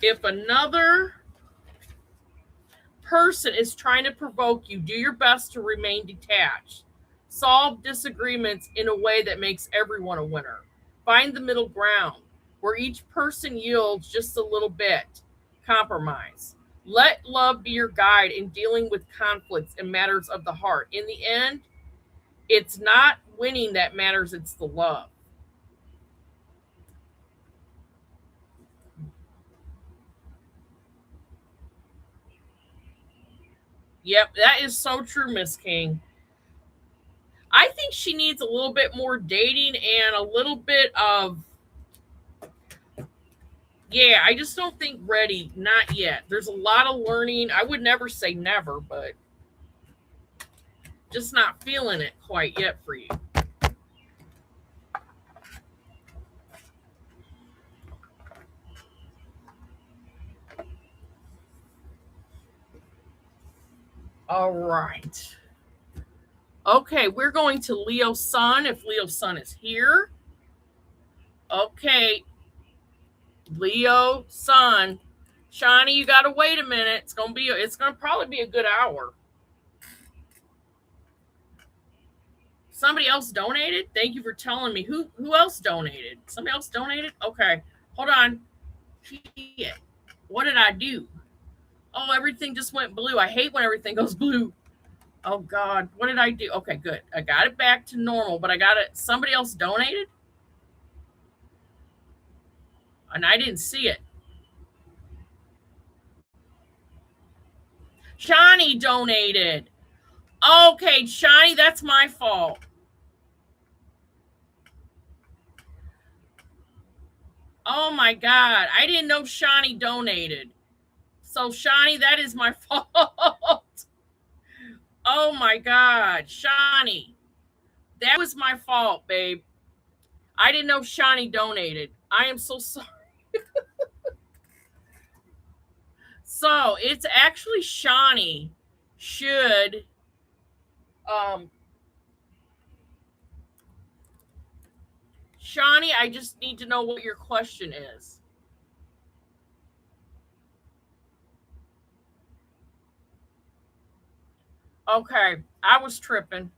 If another person is trying to provoke you, do your best to remain detached. Solve disagreements in a way that makes everyone a winner. Find the middle ground where each person yields just a little bit. Compromise. Let love be your guide in dealing with conflicts and matters of the heart. In the end, it's not winning that matters, it's the love. Yep, that is so true, Miss King. I think she needs a little bit more dating and a little bit of, yeah, I just don't think ready, not yet. There's a lot of learning. I would never say never, but just not feeling it quite yet for you. All right. Okay, we're going to Leo Sun if Leo Sun is here. Okay, Leo Sun. Shani, you gotta wait a minute. It's gonna probably be a good hour. Somebody else donated? Thank you for telling me. Who else donated? Somebody else donated? Okay. Hold on. Shit. What did I do? Oh, everything just went blue. I hate when everything goes blue. Oh God, what did I do? Okay, good. I got it back to normal, but I got it. Somebody else donated, and I didn't see it. Shani donated. Okay, Shani, that's my fault. Oh my God, I didn't know Shani donated. So Shani, that is my fault. Oh my God, Shani, that was my fault, babe. I didn't know Shani donated. I am so sorry. So it's actually Shani should um Shawnee, I just need to know what your question is. Okay, I was tripping.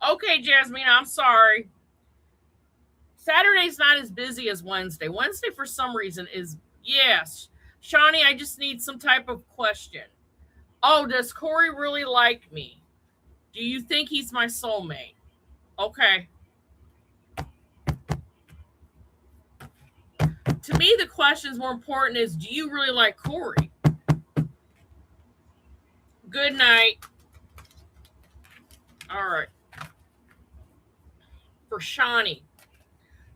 Okay, Jasmine, I'm sorry. Saturday's not as busy as Wednesday. Wednesday, for some reason, is yes. Shawnee, I just need some type of question. Oh, does Corey really like me? Do you think he's my soulmate? Okay. To me, the question is more important is, do you really like Corey? Good night. All right. For Shawnee.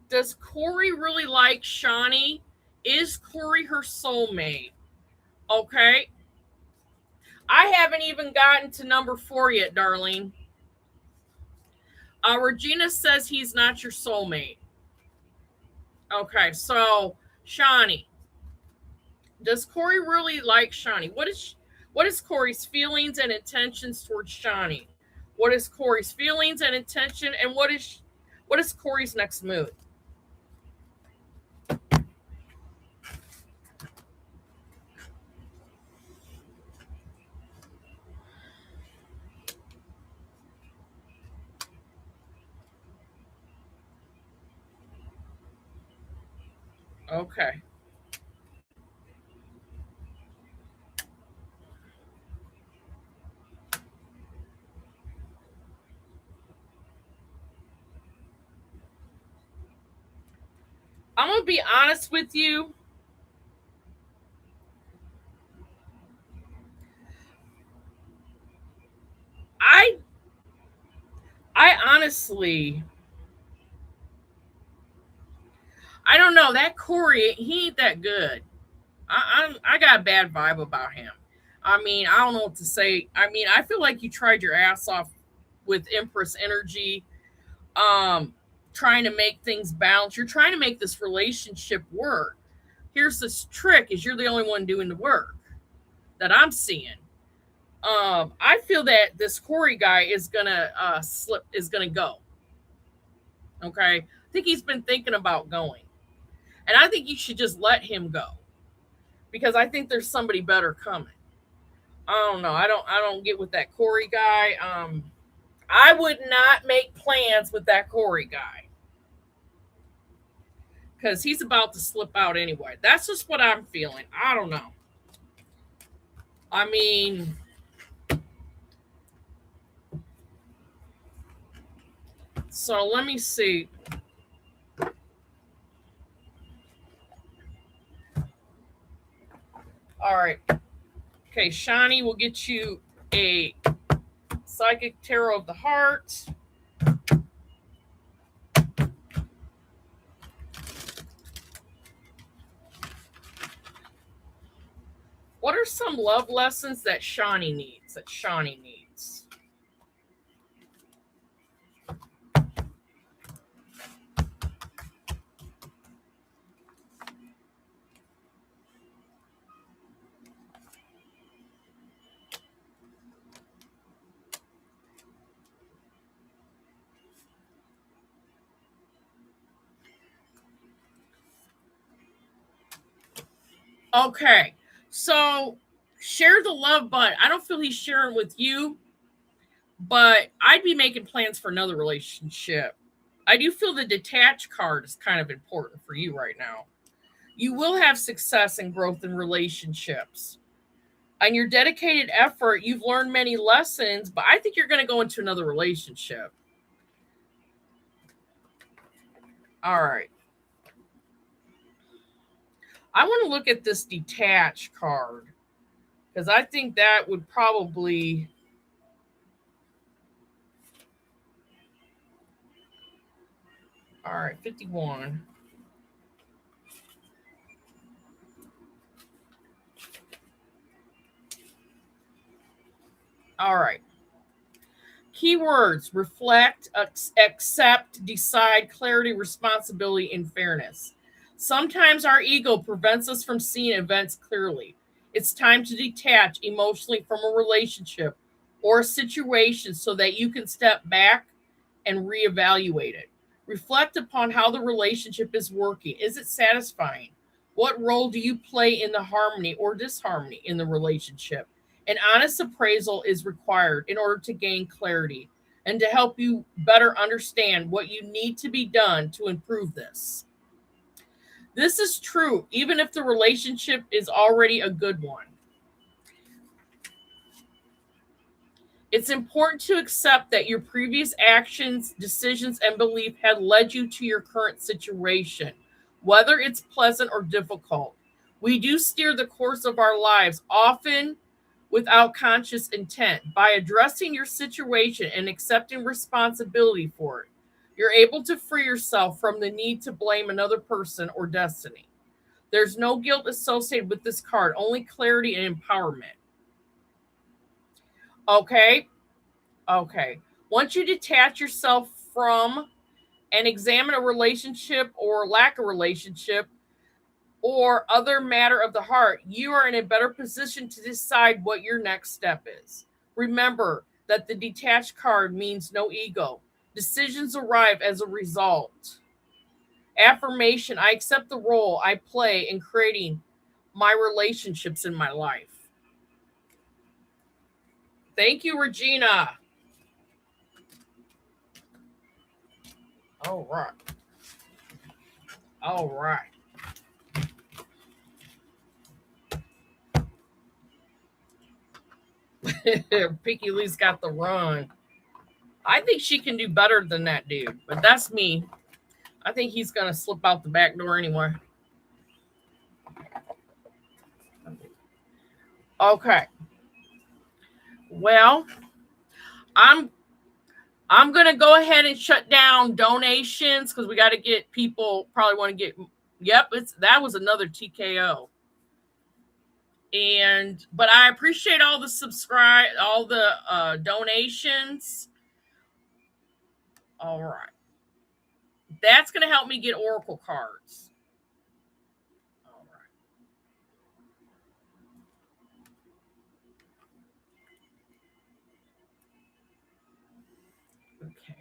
Does Corey really like Shawnee? Is Corey her soulmate? Okay. I haven't even gotten to number 4 yet, darling. Regina says he's not your soulmate. Okay, so Shawnee. Does Corey really like Shawnee? What is Corey's feelings and intentions towards Shawnee? What is Corey's feelings and intention, and what is Corey's next move? Okay. I'm gonna be honest with you. I I honestly I don't know. That Corey, he ain't that good. I got a bad vibe about him. I mean, I don't know what to say. I mean, I feel like you tried your ass off with Empress energy, um, trying to make things balance. You're trying to make this relationship work. Here's this trick: is you're the only one doing the work that I'm seeing. I feel that this Corey guy is gonna is gonna go. Okay, I think he's been thinking about going, and I think you should just let him go because I think there's somebody better coming. I don't know. I don't get with that Corey guy. I would not make plans with that Corey guy because he's about to slip out anyway. That's just what I'm feeling. I don't know. I mean, so let me see. All right. Okay, Shani will get you a psychic tarot of the heart. What are some love lessons that Shani needs? Okay, so share the love, but I don't feel he's sharing with you. But I'd be making plans for another relationship. I do feel the detached card is kind of important for you right now. You will have success and growth in relationships. On your dedicated effort, you've learned many lessons, but I think you're going to go into another relationship. All right. I want to look at this detached card because I think that would probably. All right, 51. All right. Keywords: reflect, accept, decide, clarity, responsibility, and fairness. Sometimes our ego prevents us from seeing events clearly. It's time to detach emotionally from a relationship or a situation so that you can step back and reevaluate it. Reflect upon how the relationship is working. Is it satisfying? What role do you play in the harmony or disharmony in the relationship? An honest appraisal is required in order to gain clarity and to help you better understand what you need to be done to improve this. This is true even if the relationship is already a good one. It's important to accept that your previous actions, decisions, and belief had led you to your current situation, whether it's pleasant or difficult. We do steer the course of our lives, often without conscious intent. By addressing your situation and accepting responsibility for it, you're able to free yourself from the need to blame another person or destiny. There's no guilt associated with this card, only clarity and empowerment. Okay? Okay. Once you detach yourself from and examine a relationship or lack of relationship or other matter of the heart, you are in a better position to decide what your next step is. Remember that the detached card means no ego. Decisions arrive as a result. Affirmation: I accept the role I play in creating my relationships in my life. Thank you, Regina. All right. All right. Picky Lee's got the run. I think she can do better than that dude, but that's me. I think he's going to slip out the back door anyway. Okay. Well, I'm I'm going to go ahead and shut down donations because we got to get people probably want to get. Yep, that was another TKO. And but I appreciate all the donations. All right. That's going to help me get oracle cards. All right. Okay.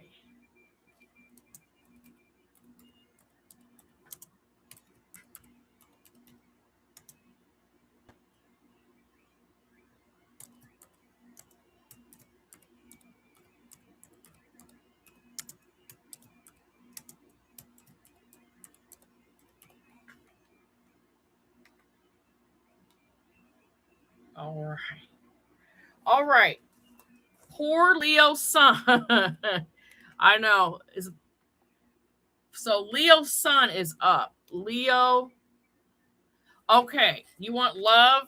All right. All right. Poor Leo sun. I know. So Leo's sun is up. Leo. Okay. You want love?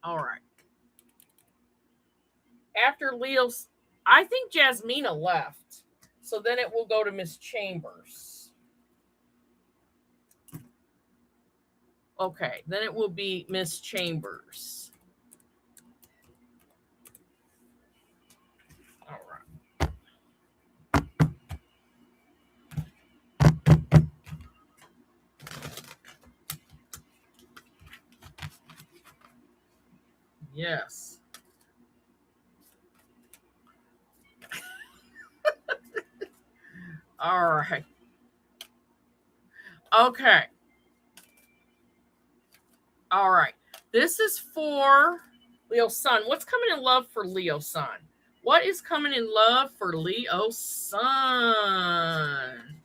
All right. After Leo's, I think Jasmina left. So then it will go to Miss Chambers. Okay. Then it will be Miss Chambers. All right. Yes. All right. Okay. All right. This is for Leo Sun. What's coming in love for Leo Sun? What is coming in love for Leo Sun?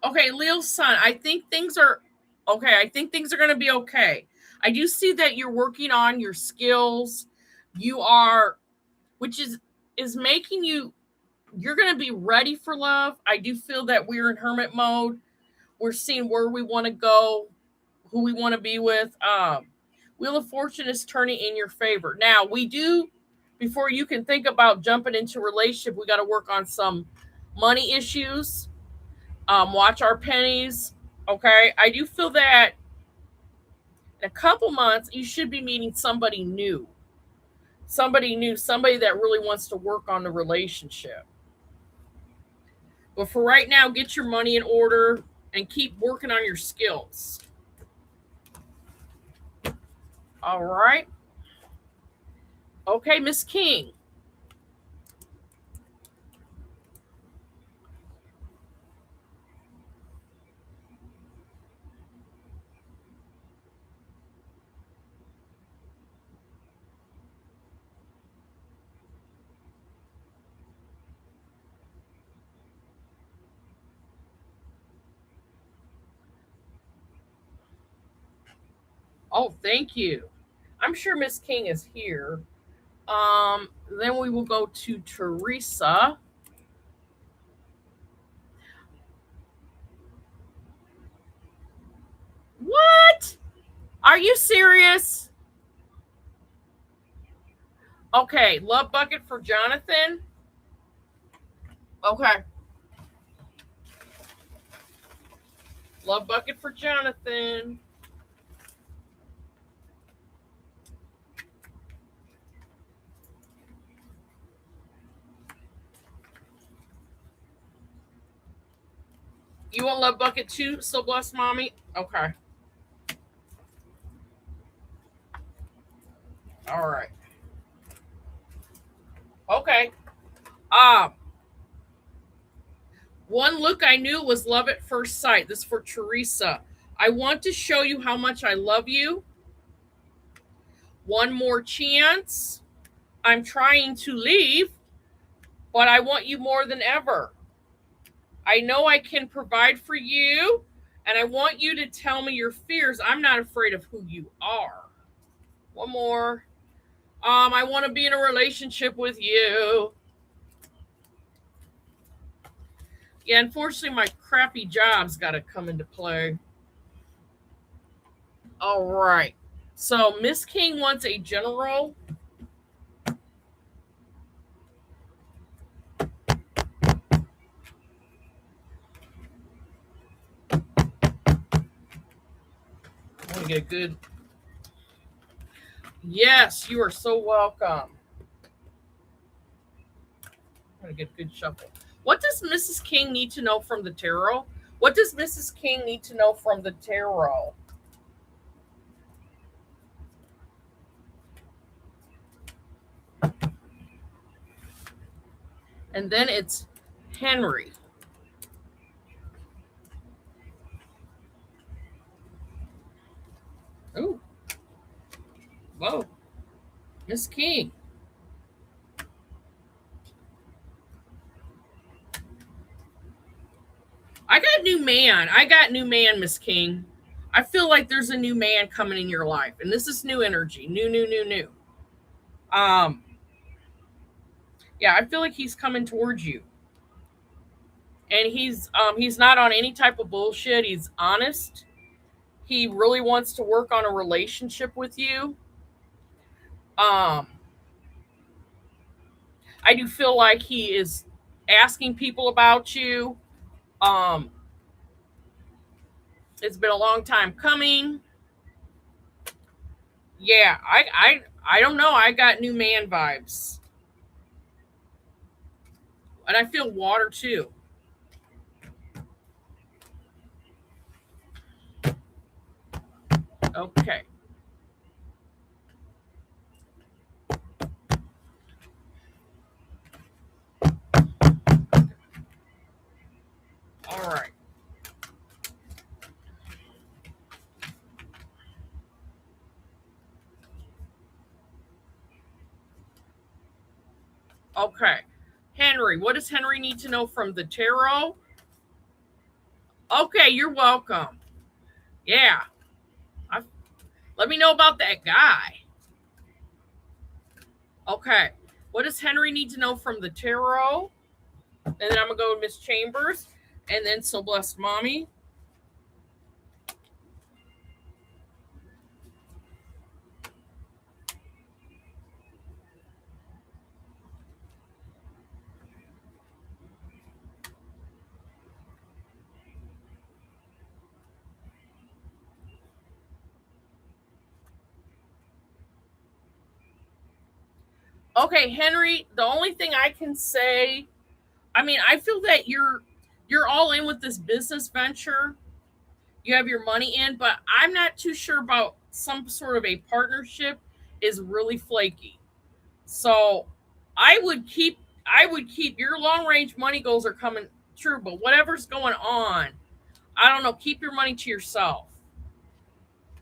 Okay, Leo Sun, I think things are okay. I think things are going to be okay. I do see that you're working on your skills. You are, which is making you're going to be ready for love. I do feel that we're in hermit mode. We're seeing where we want to go, who we want to be with. Wheel of Fortune is turning in your favor. Now, we do, before you can think about jumping into a relationship, we got to work on some money issues. Watch our pennies. Okay. I do feel that in a couple months, you should be meeting somebody new. Somebody new, somebody that really wants to work on the relationship. But for right now, get your money in order and keep working on your skills. All right. Okay, Miss King. Oh, thank you. I'm sure Miss King is here. Then we will go to Teresa. What? Are you serious? Okay, love bucket for Jonathan. Okay. Love bucket for Jonathan. You want love bucket too, so blessed mommy? Okay. All right. Okay. Um, One look I knew was love at first sight. This is for Teresa. I want to show you how much I love you. One more chance. I'm trying to leave, but I want you more than ever. I know I can provide for you, and I want you to tell me your fears. I'm not afraid of who you are. One more. I want to be in a relationship with you. Yeah, unfortunately, my crappy job's got to come into play. All right. So Miss King wants a general. I want to get a good. Yes, you are so welcome. I'm going to get a good shuffle. What does Mrs. King need to know from the tarot? What does Mrs. King need to know from the tarot? And then it's Henry. Ooh. Whoa. Miss King. I got new man. I got new man, Miss King. I feel like there's a new man coming in your life. And this is new energy. New. Um, yeah, I feel like he's coming towards you. And he's not on any type of bullshit. He's honest. He really wants to work on a relationship with you. Um, I do feel like he is asking people about you. Um, it's been a long time coming. Yeah, I don't know. I got new man vibes. And I feel water too. Okay. All right. Okay. Henry, what does Henry need to know from the tarot? Okay, you're welcome. Yeah. I, Let me know about that guy. Okay. What does Henry need to know from the tarot? And then I'm going to go with Miss Chambers. And then So Blessed Mommy. Okay, Henry, the only thing I can say, I mean, I feel that you're all in with this business venture. You have your money in, but I'm not too sure about some sort of a partnership is really flaky. So I would keep your long range money goals are coming true, but whatever's going on, I don't know, keep your money to yourself.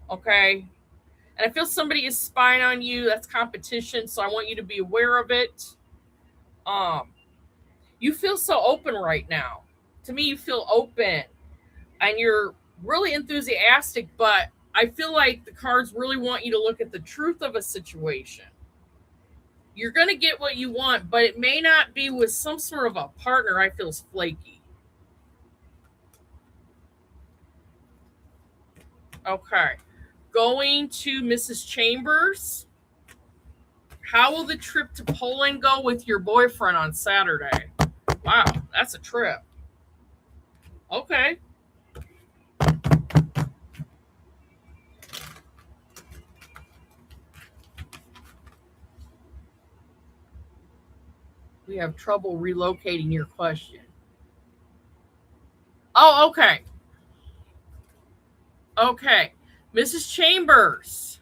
Okay? And I feel somebody is spying on you. That's competition, so I want you to be aware of it. Um, you feel so open right now. To me, you feel open and you're really enthusiastic, but I feel like the cards really want you to look at the truth of a situation. You're going to get what you want, but it may not be with some sort of a partner I feel is flaky. Okay. Going to Mrs. Chambers. How will the trip to Poland go with your boyfriend on Saturday? Wow, that's a trip. Okay. We have trouble relocating your question. Oh, okay. Okay. Mrs. Chambers.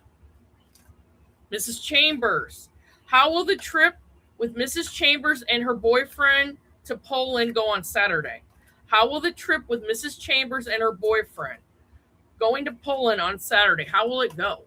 Mrs. Chambers. How will the trip with Mrs. Chambers and her boyfriend to Poland go on Saturday? How will the trip with Mrs. Chambers and her boyfriend going to Poland on Saturday? How will it go?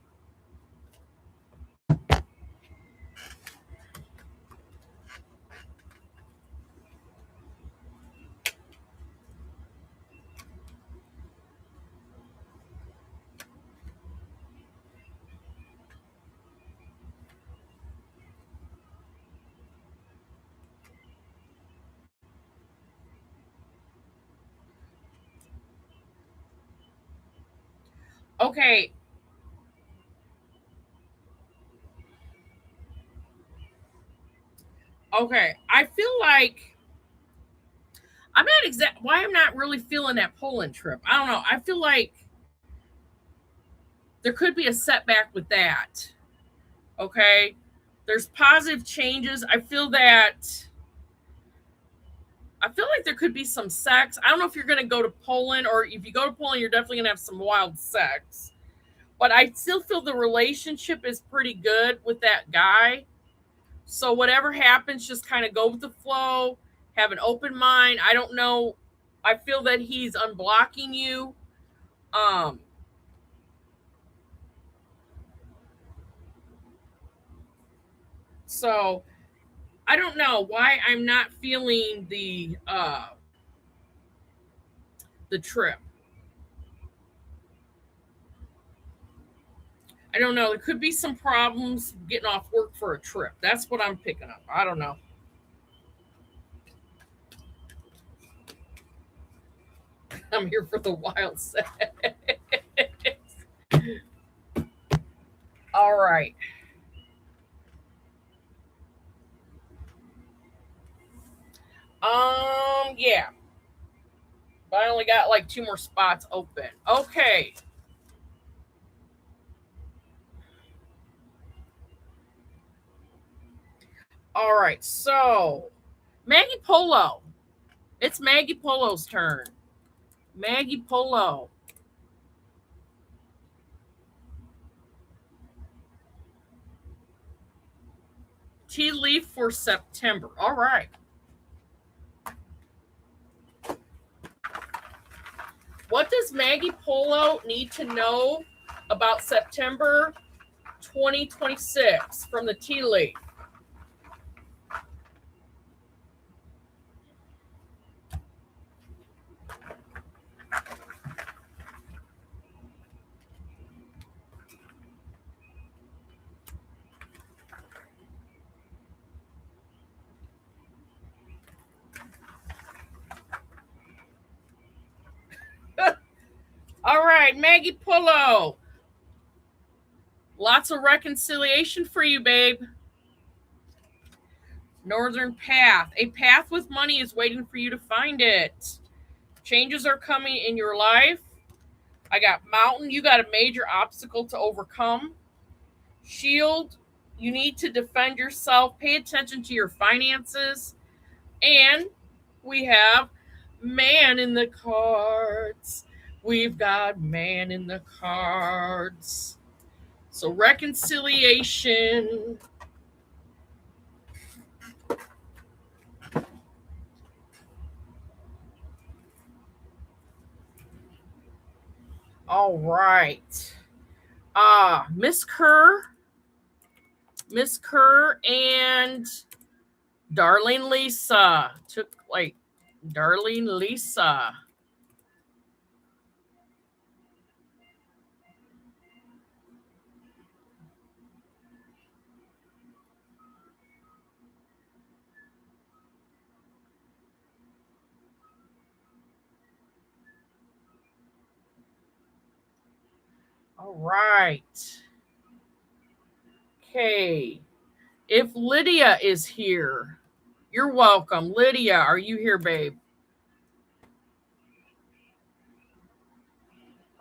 Okay. Okay. I feel like I'm not exact why I'm not really feeling that Poland trip. I don't know. I feel like there could be a setback with that. Okay. There's positive changes. I feel like there could be some sex. I don't know if you're going to go to Poland, or if you go to Poland, you're definitely going to have some wild sex. But I still feel the relationship is pretty good with that guy. So whatever happens, just kind of go with the flow, have an open mind. I don't know. I feel that he's unblocking you. Um, so I don't know why I'm not feeling the trip. I don't know. There could be some problems getting off work for a trip. That's what I'm picking up. I don't know. I'm here for the wild sex. All right. Yeah. But I only got like two more spots open. Okay. All right. So, Maggie Polo. It's Maggie Polo's turn. Maggie Polo. Tea leaf for September. All right. What does Maggie Polo need to know about September 2026 from the tea leaf? All right, Maggie Polo. Lots of reconciliation for you, babe. Northern Path. A path with money is waiting for you to find it. Changes are coming in your life. I got Mountain. You got a major obstacle to overcome. Shield. You need to defend yourself. Pay attention to your finances. And we have man in the cards. We've got man in the cards. So reconciliation. All right. Miss Kerr and Darling Lisa. Took like Darling Lisa. All right. Okay. If Lydia is here, you're welcome. Lydia, are you here, babe?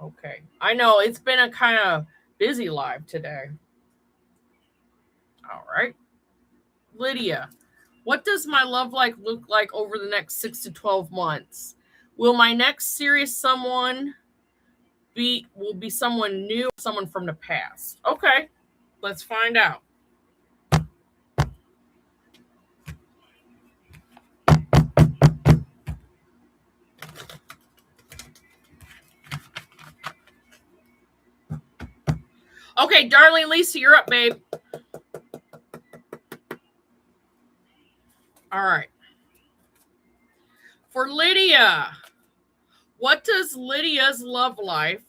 Okay. I know it's been a kind of busy live today. All right. Lydia, what does my love life look like over the next 6 to 12 months? Will my next serious someone be someone new, someone from the past? Okay. Let's find out. Okay, darling Lisa, you're up, babe. All right. For Lydia, what does Lydia's love life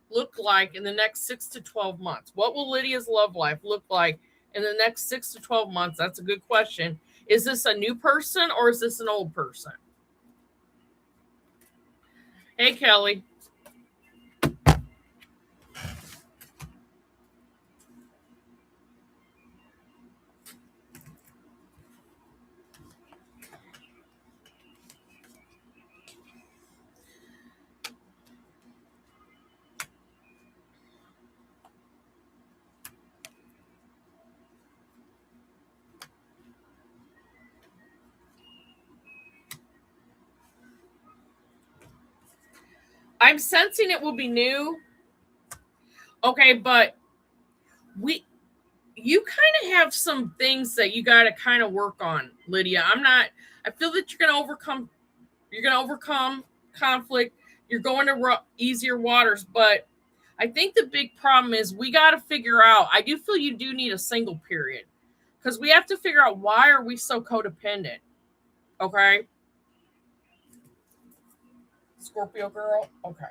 look like in the next 6 to 12 months? What will Lydia's love life look like in the next 6 to 12 months? That's a good question. Is this a new person or is this an old person? Hey, Kelly. I'm sensing it will be new. Okay, but you kind of have some things that you got to kind of work on, Lydia. I feel that you're going to overcome conflict. You're going to easier waters, but I think the big problem is we got to figure out, I do feel you do need a single period because we have to figure out why are we so codependent. Okay. Scorpio girl. Okay.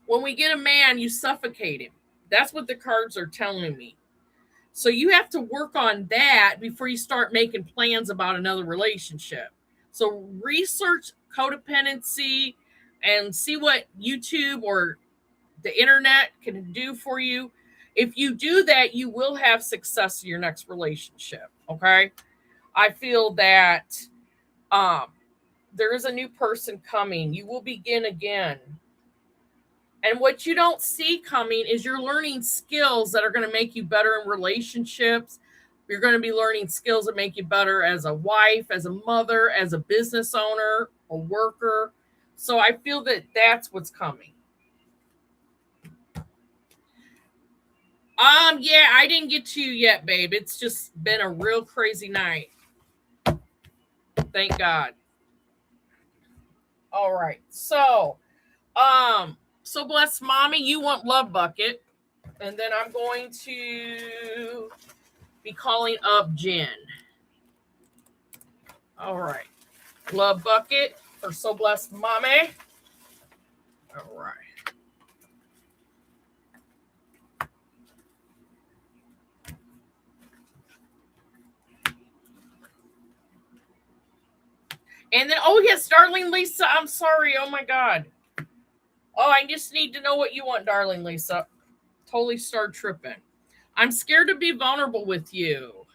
When we get a man, you suffocate him. That's what the cards are telling me. So you have to work on that before you start making plans about another relationship. So research codependency and see what YouTube or the internet can do for you. If you do that, you will have success in your next relationship. Okay. I feel that there is a new person coming. You will begin again. And what you don't see coming is you're learning skills that are going to make you better in relationships. You're going to be learning skills that make you better as a wife, as a mother, as a business owner, a worker. So I feel that that's what's coming. Yeah, I didn't get to you yet, babe. It's just been a real crazy night. Thank God. All right. So bless mommy, you want love bucket. And then I'm going to be calling up Jen. All right. Love bucket for So Blessed Mommy. All right. And then, oh, yes, darling Lisa. I'm sorry. Oh, my God. Oh, I just need to know what you want, darling Lisa. Totally start tripping. I'm scared to be vulnerable with you.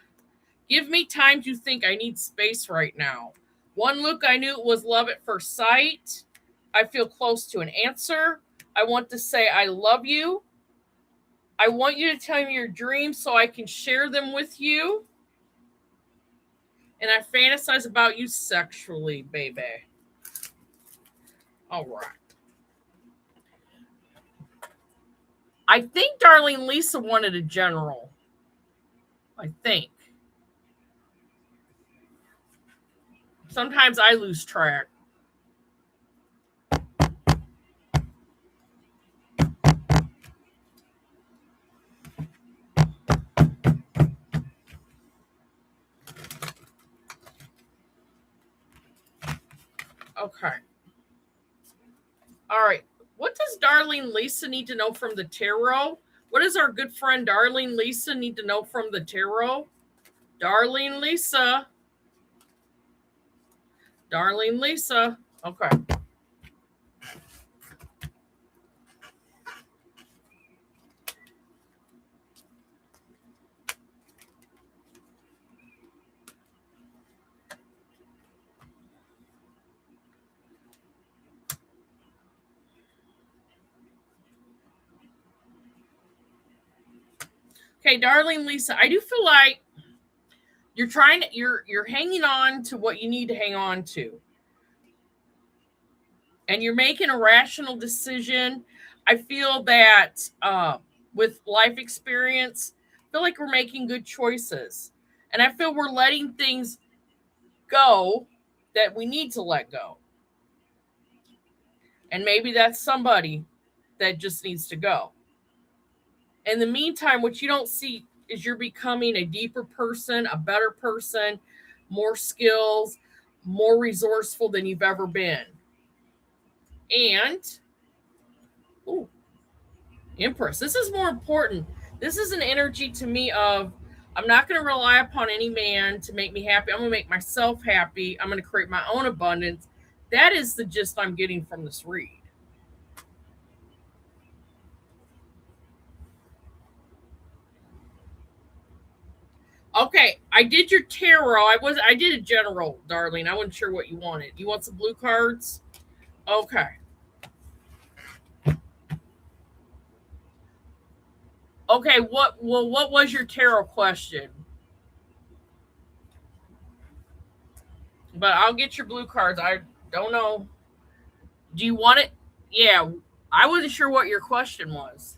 Give me time to think. I need space right now. One look, I knew it was love at first sight. I feel close to an answer. I want to say I love you. I want you to tell me your dreams so I can share them with you. And I fantasize about you sexually, baby. All right. I think Darlene Lisa wanted a general. I think. Sometimes I lose track. Okay. All right. What does Darlene Lisa need to know from the tarot? What does our good friend Darlene Lisa need to know from the tarot? Darlene Lisa. Darlene Lisa. Okay. Okay, Darlene Lisa, I do feel like you're hanging on to what you need to hang on to. And you're making a rational decision. I feel that with life experience, I feel like we're making good choices. And I feel we're letting things go that we need to let go. And maybe that's somebody that just needs to go. In the meantime, what you don't see is you're becoming a deeper person, a better person, more skills, more resourceful than you've ever been. And, ooh, Empress, this is more important. This is an energy to me of I'm not going to rely upon any man to make me happy. I'm going to make myself happy. I'm going to create my own abundance. That is the gist I'm getting from this read. Okay, I did your tarot. I did a general, darling. I wasn't sure what you wanted. You want some blue cards? Okay. Okay, what was your tarot question? But I'll get your blue cards. I don't know. Do you want it? Yeah, I wasn't sure what your question was.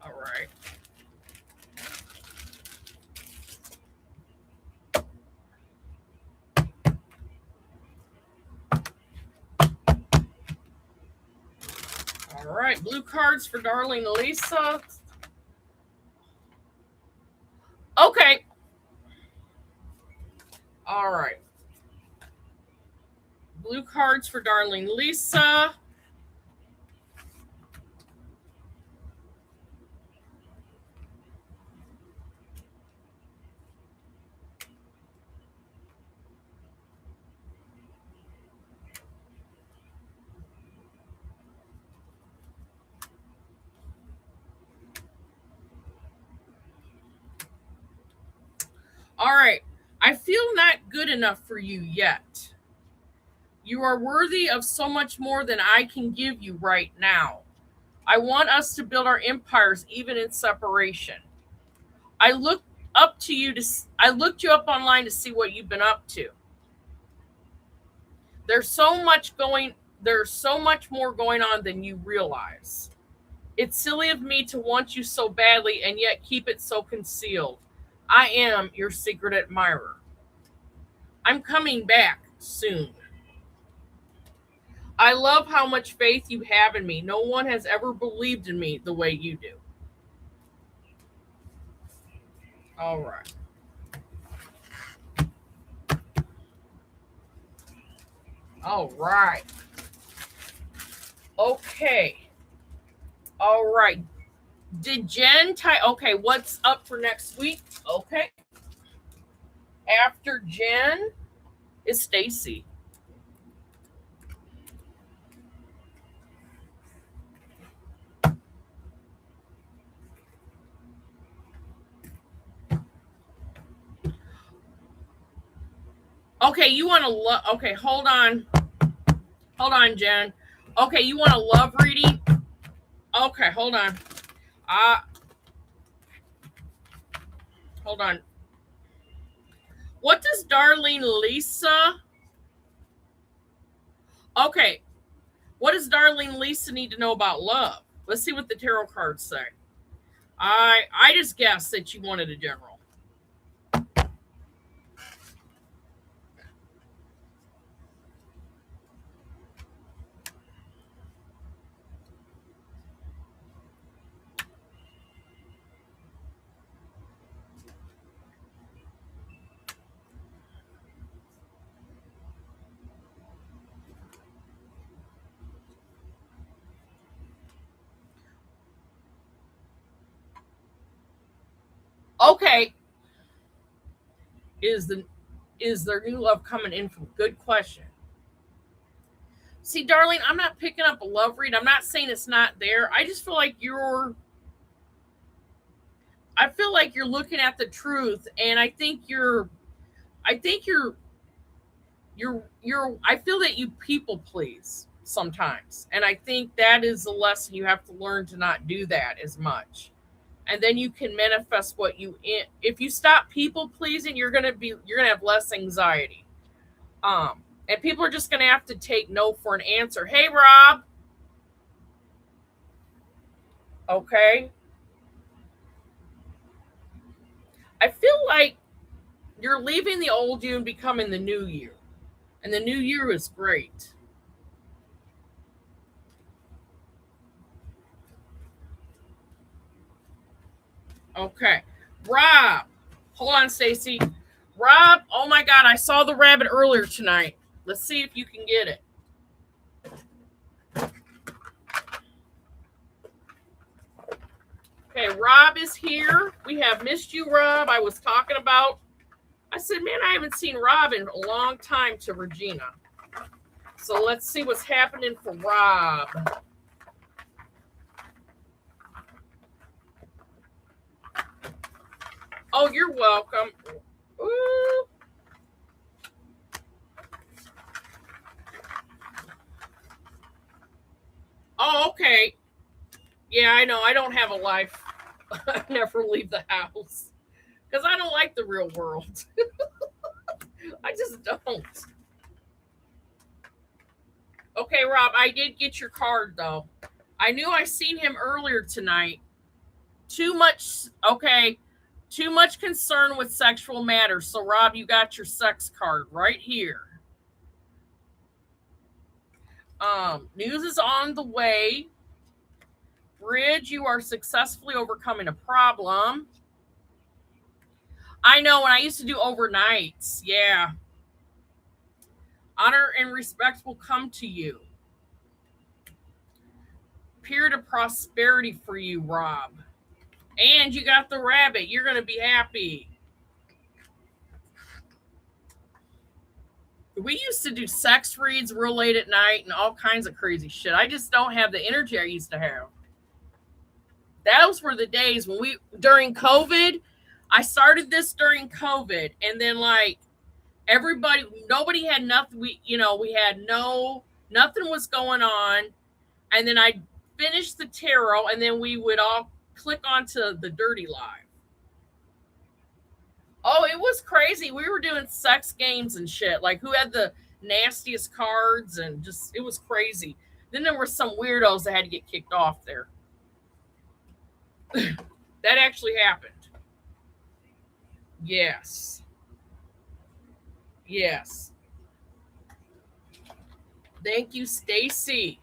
All right. All right, blue cards for darling Lisa. Okay. All right. Blue cards for darling Lisa. All right. I feel not good enough for you yet. You are worthy of so much more than I can give you right now. I want us to build our empires even in separation. I looked I looked you up online to see what you've been up to. There's so much going there's so much more going on than you realize. It's silly of me to want you so badly and yet keep it so concealed. I am your secret admirer. I'm coming back soon. I love how much faith you have in me. No one has ever believed in me the way you do. All right. All right. Okay. All right. Did Jen okay, what's up for next week? Okay. After Jen is Stacy. Okay, you want to love. Okay, hold on. Hold on, Jen. Okay, you want a love reading? Okay, hold on. Uh, hold on. What does Darlene Lisa? Okay, what does Darlene Lisa need to know about love? Let's see what the tarot cards say. I just guessed that you wanted a general. Okay, is their new love coming in from? Good question. See, Darlene, I'm not picking up a love read. I'm not saying it's not there. I just feel like I feel like you're looking at the truth, and I think I feel that you people please sometimes, and I think that is a lesson you have to learn to not do that as much, and then you can manifest what you if you stop people pleasing, you're gonna have less anxiety. And people are just gonna have to take no for an answer. Hey, Rob. Okay. I feel like you're leaving the old you and becoming the new you. And the new you is great. Okay. Rob. Hold on, Stacy. Rob, oh my God, I saw the rabbit earlier tonight. Let's see if you can get it. Okay, Rob is here. We have missed you, Rob. I was talking about, I said, man, I haven't seen Rob in a long time to Regina. So let's see what's happening for Rob. Oh, you're welcome. Ooh. Oh, okay. Yeah, I know. I don't have a life. I never leave the house because I don't like the real world. I just don't. Okay, Rob, I did get your card though. I knew I seen him earlier tonight. Too much. Okay, too much concern with sexual matters. So, Rob, you got your sex card right here. News is on the way. Bridge, you are successfully overcoming a problem. I know when I used to do overnights. Yeah. Honor and respect will come to you. Period of prosperity for you, Rob. And you got the rabbit. You're going to be happy. We used to do sex reads real late at night and all kinds of crazy shit. I just don't have the energy I used to have. Those were the days when during COVID, I started this during COVID. And then like nobody had nothing. We had nothing was going on. And then I finished the tarot and then we would all click onto the Dirty Live. Oh, it was crazy. We were doing sex games and shit. Like who had the nastiest cards and just it was crazy. Then there were some weirdos that had to get kicked off there. That actually happened. Yes. Yes. Thank you, Stacy.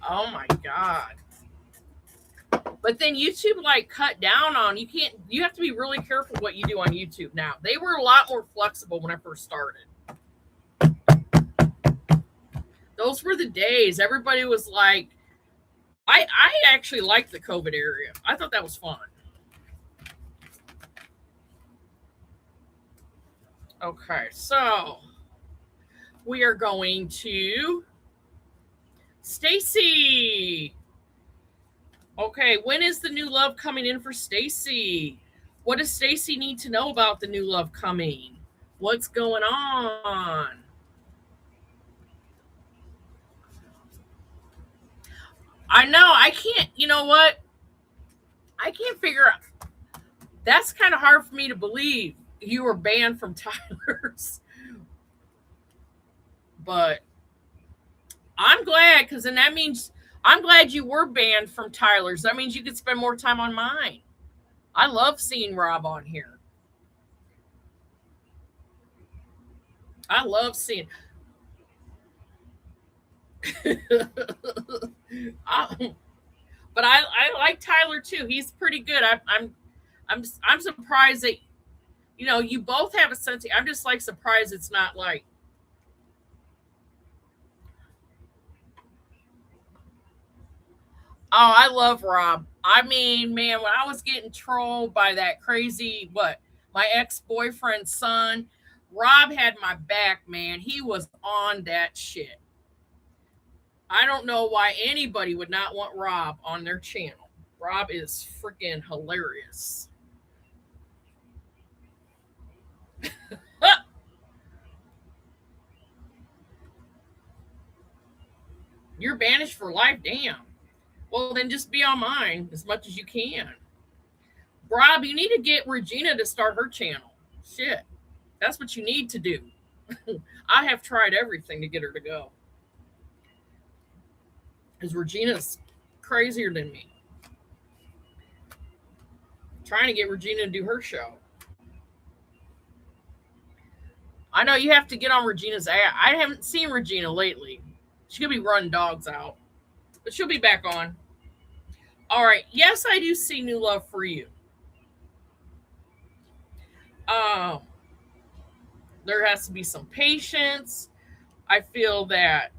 Oh my God. But then YouTube like cut down on you have to be really careful what you do on YouTube now. They were a lot more flexible when I first started. Those were the days. Everybody was like I actually liked the COVID area. I thought that was fun. Okay, so we are going to Stacy. Okay, when is the new love coming in for Stacy? What does Stacy need to know about the new love coming? What's going on? I know. I can't. You know what? I can't figure out. That's kind of hard for me to believe. You were banned from Tyler's, but I'm glad because then that means I'm glad you were banned from Tyler's. That means you could spend more time on mine. I love seeing Rob on here. I love seeing. I, but I like Tyler too. He's pretty good. I'm surprised that you both have a sense. I'm just like surprised it's not like. Oh, I love Rob. I mean, man, when I was getting trolled by that crazy my ex-boyfriend's son, Rob had my back, man. He was on that shit. I don't know why anybody would not want Rob on their channel. Rob is freaking hilarious. You're banished for life, damn. Well, then just be on mine as much as you can. Rob, you need to get Regina to start her channel. Shit. That's what you need to do. I have tried everything to get her to go. Because Regina's crazier than me. Trying to get Regina to do her show. I know you have to get on Regina's app. I haven't seen Regina lately. She could be running dogs out. But she'll be back on. All right. Yes, I do see new love for you. Um, there has to be some patience. I feel that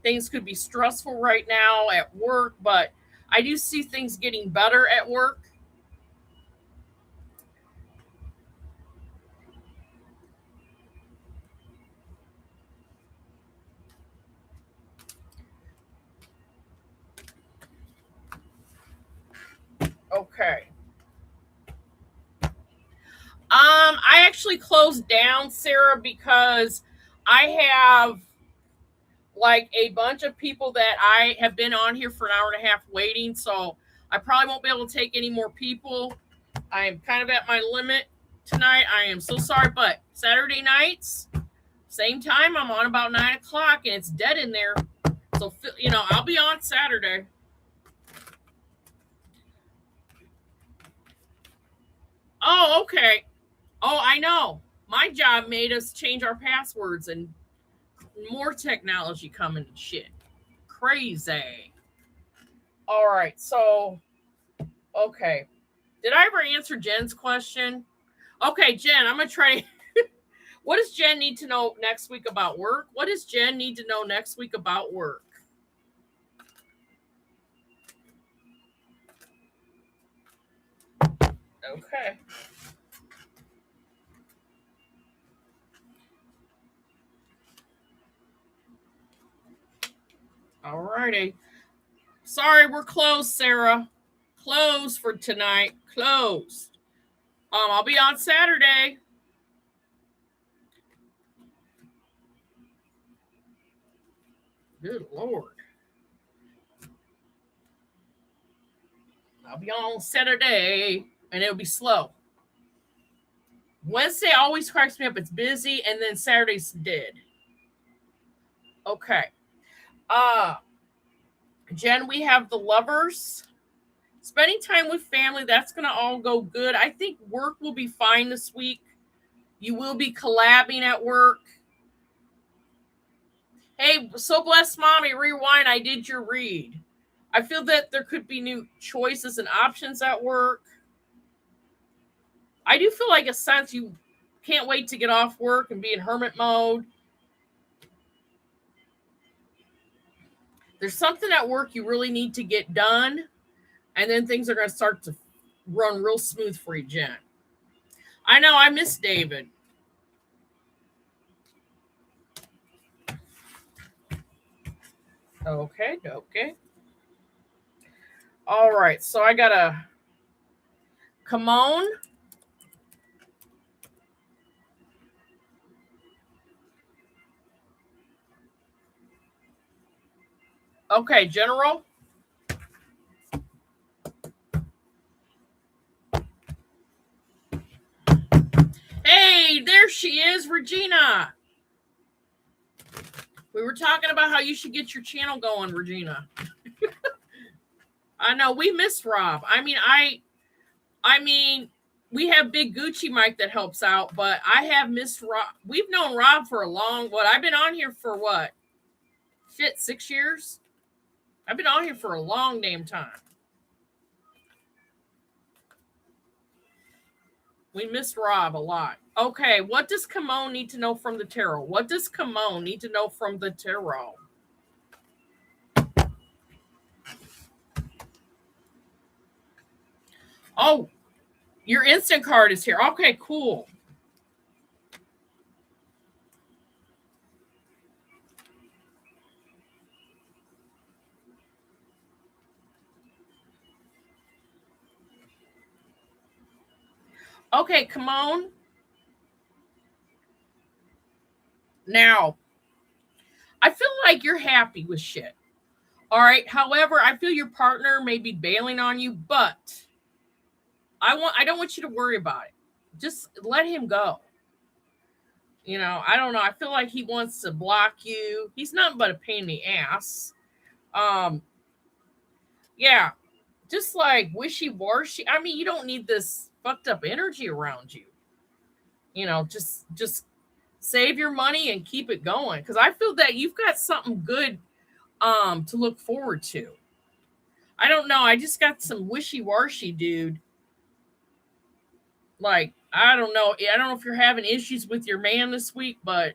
things could be stressful right now at work, but I do see things getting better at work. Okay. I actually closed down, Sarah, because I have like a bunch of people that I have been on here for an hour and a half waiting, so I probably won't be able to take any more people. I am kind of at my limit tonight. I am so sorry, but Saturday nights, same time, I'm on about 9 o'clock, and it's dead in there. So I'll be on Saturday. Oh, okay. Oh, I know. My job made us change our passwords and more technology coming and shit. Crazy. All right. So, okay. Did I ever answer Jen's question? Okay, Jen, I'm going to try. What does Jen need to know next week about work? What does Jen need to know next week about work? Okay. All righty. Sorry, we're closed, Sarah. Closed for tonight. Closed. I'll be on Saturday. Good Lord. I'll be on Saturday, and it'll be slow. Wednesday always cracks me up. It's busy, and then Saturday's dead. Okay. Jen, we have the lovers. Spending time with family, that's going to all go good. I think work will be fine this week. You will be collabing at work. Hey, so blessed mommy, rewind. I did your read. I feel that there could be new choices and options at work. I do feel like a sense you can't wait to get off work and be in hermit mode. There's something at work you really need to get done, and then things are going to start to run real smooth for you, Jen. I know, I miss David. Okay. All right, so I got to Come on. Okay, General. Hey, there she is, Regina. We were talking about how you should get your channel going, Regina. I know we missed Rob. I mean, we have Big Gucci Mike that helps out, but I have missed Rob. We've known Rob for a long, I've been on here for 6 years? I've been on here for a long damn time. We missed Rob a lot. Okay, what does Kimon need to know from the tarot? What does Kimon need to know from the tarot? Oh, your instant card is here. Okay, cool. Okay, Kimon. Now, I feel like you're happy with shit. All right. However, I feel your partner may be bailing on you, but I don't want you to worry about it. Just let him go. You know, I don't know. I feel like he wants to block you. He's nothing but a pain in the ass. Yeah, just like wishy-washy. I mean, you don't need this fucked up energy around you. You know, just save your money and keep it going. Because I feel that you've got something good to look forward to. I don't know. I just got some wishy-washy, dude. Like, I don't know. I don't know if you're having issues with your man this week, but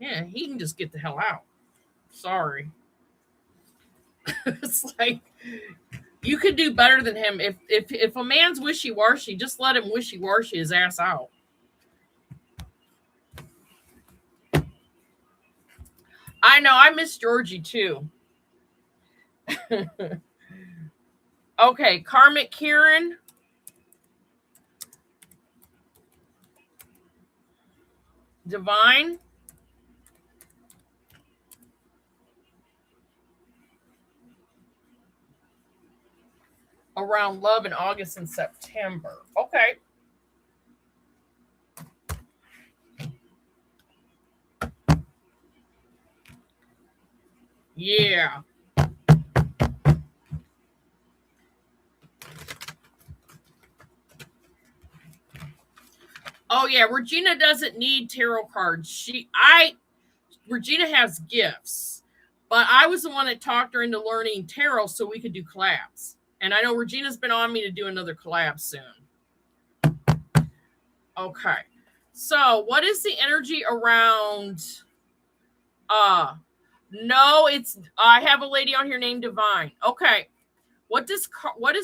yeah, he can just get the hell out. Sorry. It's like you could do better than him. If a man's wishy-washy, just let him wishy-washy his ass out. I know, I miss Georgie too. Okay, Karmic Karen. Divine. Around love in August and September. Okay. Yeah. Oh yeah, Regina doesn't need tarot cards. Regina has gifts, but I was the one that talked her into learning tarot so we could do collabs. And I know Regina's been on me to do another collab soon. Okay. So, what is the energy around no, it's I have a lady on here named Divine. Okay. What is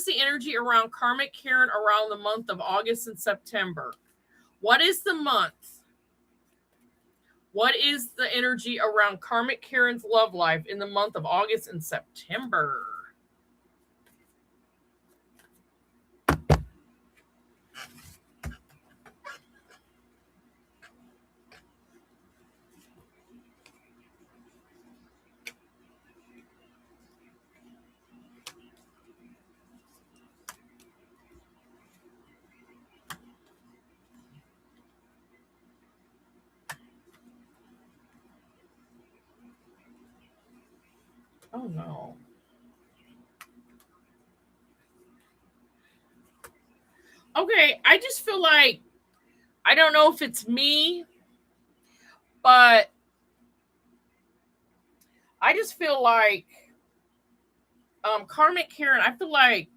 the energy around Karmic Karen around the month of August and September? What is the month? What is the energy around Karmic Karen's love life in the month of August and September? Oh no. Okay, I just feel like I don't know if it's me, but I just feel like Karmic Karen, I feel like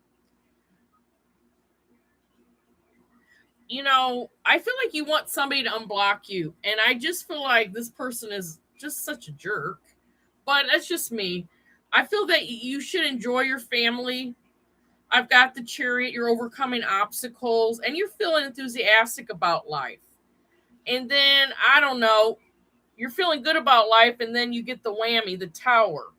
I feel like you want somebody to unblock you, and I just feel like this person is just such a jerk. But that's just me. I feel that you should enjoy your family. I've got the Chariot, you're overcoming obstacles, and you're feeling enthusiastic about life. And then, I don't know, you're feeling good about life, and then you get the whammy, the Tower,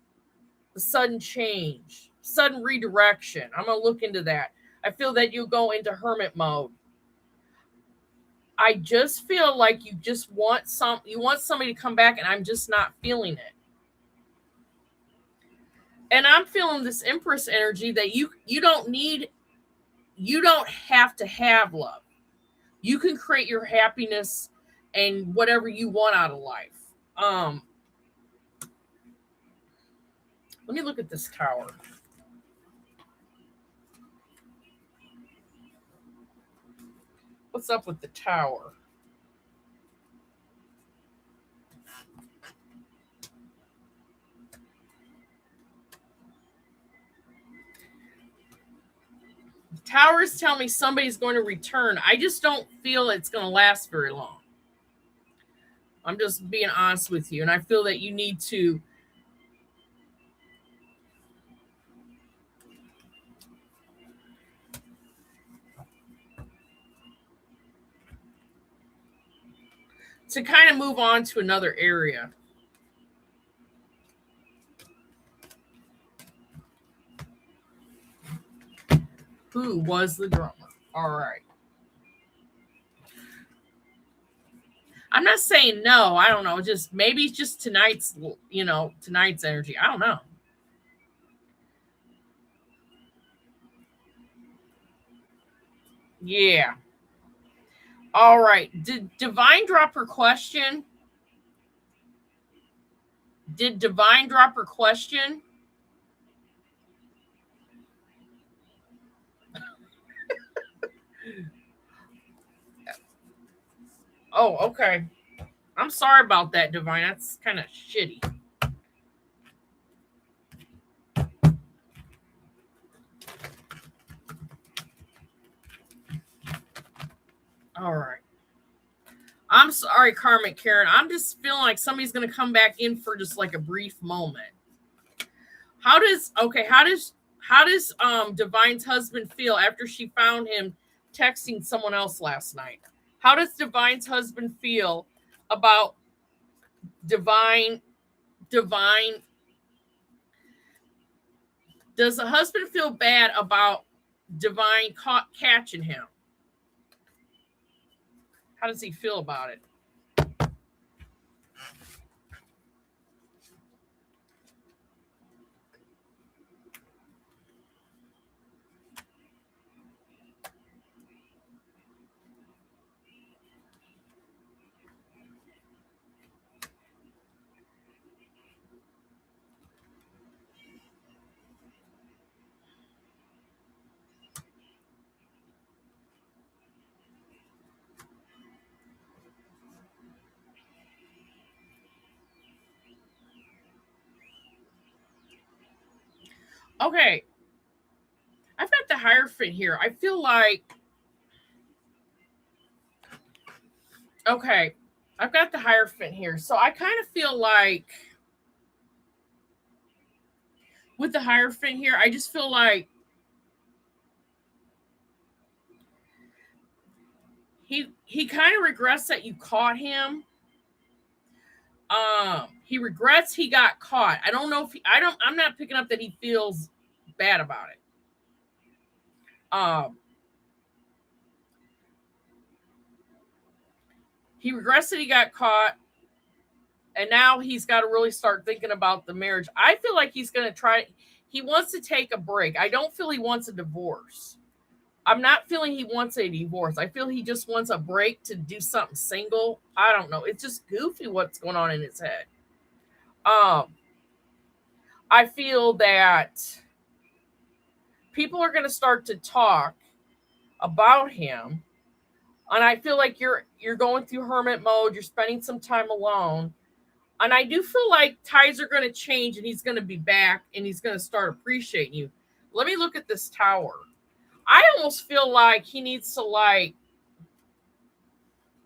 the sudden change, sudden redirection. I'm going to look into that. I feel that you go into hermit mode. I just feel like you just want somebody to come back, and I'm just not feeling it. And I'm feeling this Empress energy that you don't have to have love. You can create your happiness and whatever you want out of life. Let me look at this tower. What's up with the tower? Towers tell me somebody's going to return. I just don't feel it's going to last very long. I'm just being honest with you. And I feel that you need to kind of move on to another area. Who was the drummer? All right. I'm not saying no. I don't know. Just maybe it's just tonight's energy. I don't know. Yeah. All right. Did Divine drop her question? Did Divine drop her question? Oh, okay. I'm sorry about that, Divine. That's kind of shitty. All right. I'm sorry, Karmic Karen. I'm just feeling like somebody's going to come back in for just like a brief moment. How does Divine's husband feel after she found him texting someone else last night? How does Divine's husband feel about Divine? Does the husband feel bad about Divine catching him? How does he feel about it? Okay. I've got the Hierophant here. I feel like, okay, I've got the Hierophant here. So I kind of feel like with the Hierophant here, I just feel like he kind of regrets that you caught him. He regrets he got caught. I don't know if I'm not picking up that he feels bad about it. He regrets that he got caught, and now he's got to really start thinking about the marriage. I feel like he's going to try. He wants to take a break. I don't feel he wants a divorce. I'm not feeling he wants a divorce. I feel he just wants a break to do something single. I don't know. It's just goofy what's going on in his head. I feel that people are going to start to talk about him, and I feel like you're going through hermit mode. You're spending some time alone, and I do feel like tides are going to change, and he's going to be back, and he's going to start appreciating you. Let me look at this tower. I almost feel like he needs to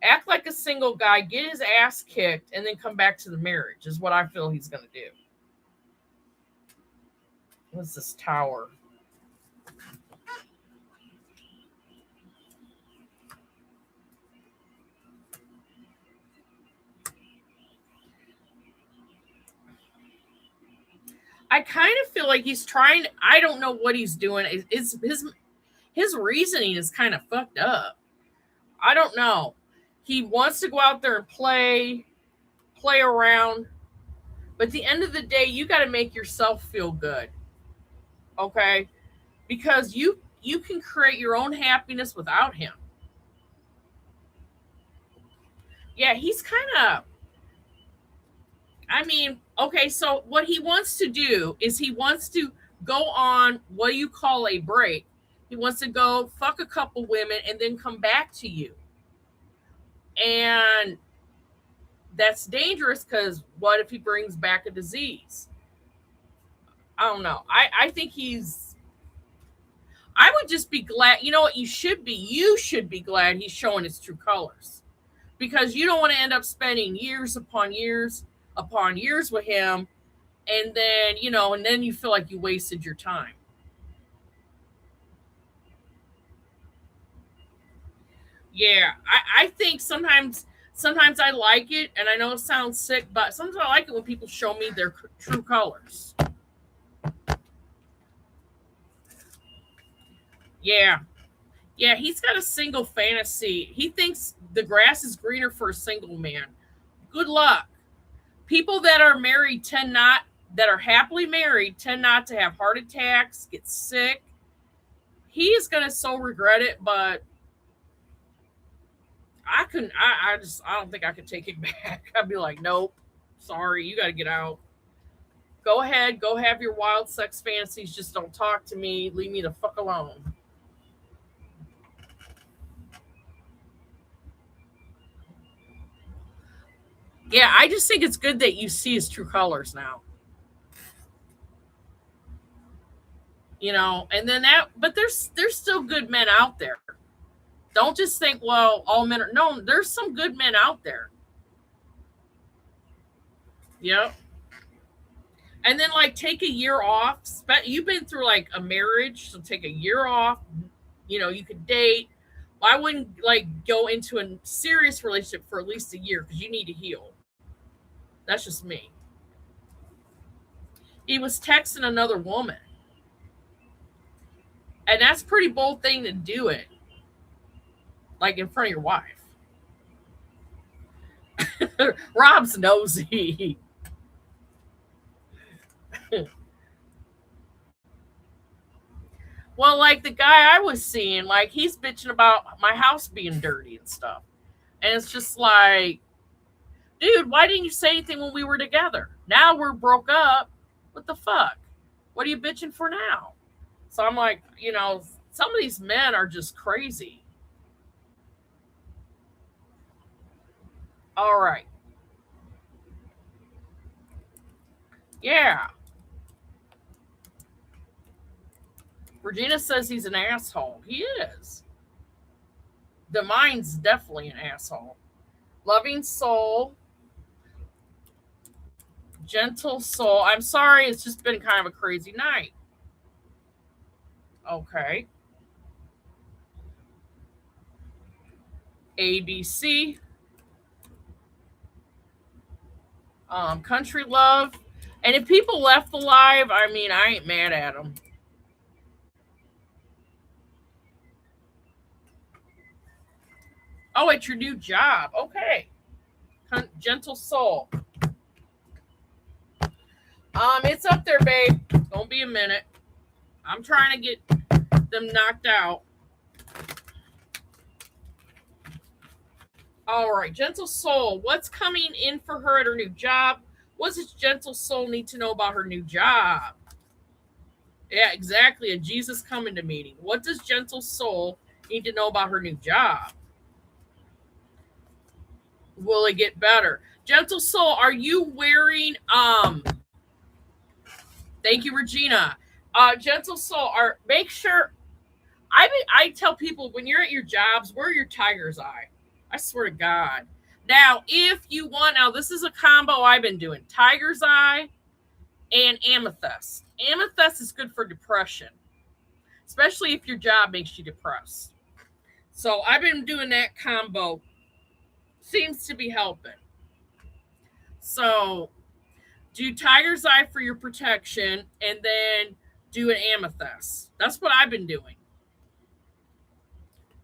act like a single guy, get his ass kicked, and then come back to the marriage is what I feel he's going to do. What's this tower? I kind of feel like he's trying. I don't know what he's doing. his reasoning is kind of fucked up. I don't know. He wants to go out there and play around, but at the end of the day, you got to make yourself feel good. Okay? Because you can create your own happiness without him. Yeah, he's kind of, I mean, okay, so what he wants to do is he wants to go on what you call a break. He wants to go fuck a couple women and then come back to you. And that's dangerous because what if he brings back a disease? I don't know. I think I would just be glad. You know what you should be? You should be glad he's showing his true colors, because you don't want to end up spending years upon years with him, and then you feel like you wasted your time. Yeah, I think sometimes I like it, and I know it sounds sick, but sometimes I like it when people show me their true colors. Yeah. Yeah, he's got a single fantasy. He thinks the grass is greener for a single man. Good luck. People that are married that are happily married tend not to have heart attacks, get sick. He is going to so regret it, but I don't think I could take it back. I'd be like, nope, sorry, you got to get out. Go ahead, go have your wild sex fantasies. Just don't talk to me. Leave me the fuck alone. Yeah, I just think it's good that you see his true colors now. And then but there's still good men out there. Don't just think, well, all men are, no, there's some good men out there. Yep. And then like take a year off. You've been through like a marriage, so take a year off. You could date. I wouldn't like go into a serious relationship for at least a year because you need to heal. That's just me. He was texting another woman. And that's a pretty bold thing to do it. Like in front of your wife. Rob's nosy. Well, like the guy I was seeing, like he's bitching about my house being dirty and stuff. And it's just like, dude, why didn't you say anything when we were together? Now we're broke up. What the fuck? What are you bitching for now? So I'm like, some of these men are just crazy. All right. Yeah. Regina says he's an asshole. He is. The mind's definitely an asshole. Loving soul. Gentle soul. I'm sorry, it's just been kind of a crazy night. Okay. ABC. Country love. And if people left the live, I mean, I ain't mad at them. Oh, it's your new job. Okay. Gentle soul. It's up there, babe. Don't be a minute. I'm trying to get them knocked out. All right, gentle soul. What's coming in for her at her new job? What does gentle soul need to know about her new job? Yeah, exactly. A Jesus coming to meeting. What does gentle soul need to know about her new job? Will it get better? Gentle soul, are you wearing thank you, Regina. Gentle soul, make sure I tell people when you're at your jobs, wear your tiger's eye. I swear to God. Now, if you want, now this is a combo I've been doing. Tiger's eye and amethyst. Amethyst is good for depression, especially if your job makes you depressed. So I've been doing that combo. Seems to be helping. So do tiger's eye for your protection and then do an amethyst. That's what I've been doing.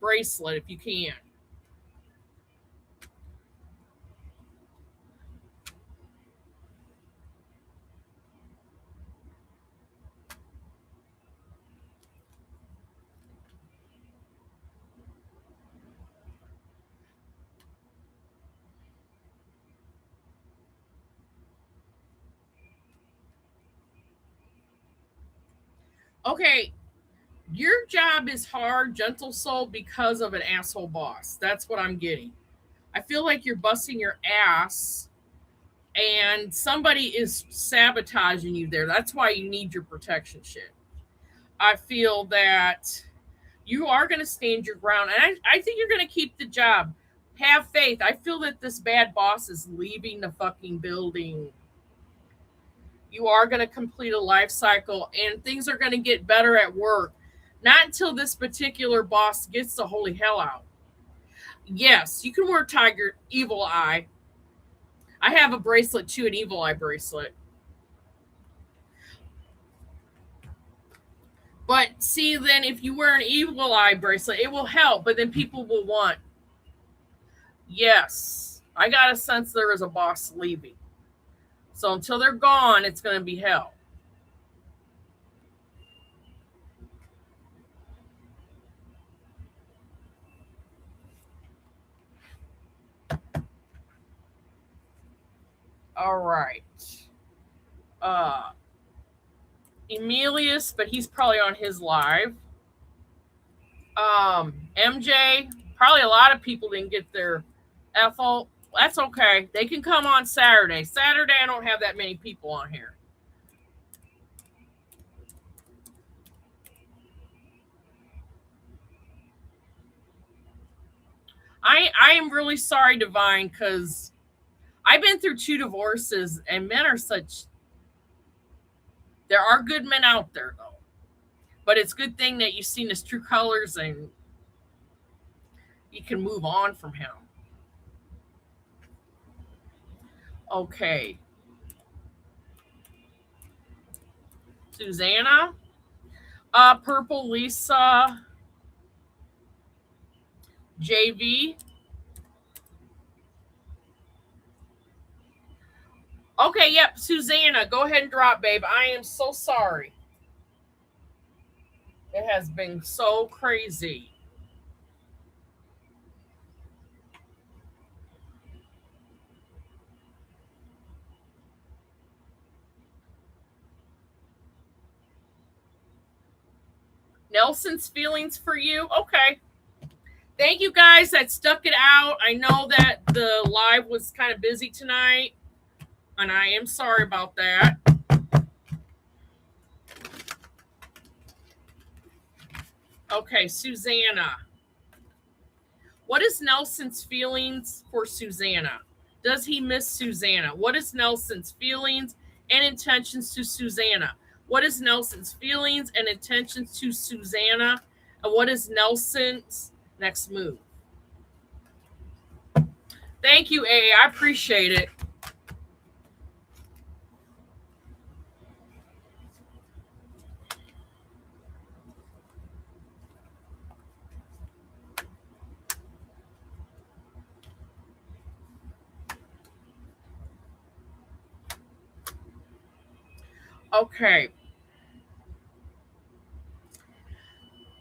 bracelet if you can. Okay, your job is hard, gentle soul, because of an asshole boss. That's what I'm getting. I feel like you're busting your ass and somebody is sabotaging you there. That's why you need your protection shit. I feel that you are going to stand your ground. And I think you're going to keep the job. Have faith. I feel that this bad boss is leaving the fucking building. You are going to complete a life cycle and things are going to get better at work. Not until this particular boss gets the holy hell out. Yes, you can wear tiger evil eye. I have a bracelet too, an evil eye bracelet. But see, then if you wear an evil eye bracelet, it will help, but then people will want. Yes, I got a sense there is a boss leaving. So until they're gone, it's going to be hell. All right. Emilius, but he's probably on his live. MJ, probably a lot of people didn't get their Ethel. That's okay. They can come on Saturday. Saturday, I don't have that many people on here. I am really sorry, Divine, because I've been through 2 divorces, and men are such. There are good men out there, though. But it's a good thing that you've seen his true colors and you can move on from him. Okay. Susanna. Purple Lisa. JV. Okay, yep, Susanna, go ahead and drop, babe. I am so sorry. It has been so crazy. Nelson's feelings for you. Okay. Thank you guys that stuck it out. I know that the live was kind of busy tonight, and I am sorry about that. Okay, Susanna. What is Nelson's feelings for Susanna? Does he miss Susanna? What is Nelson's feelings and intentions to Susanna? What is Nelson's feelings and intentions to Susanna? And what is Nelson's next move? Thank you, A. I appreciate it. Okay.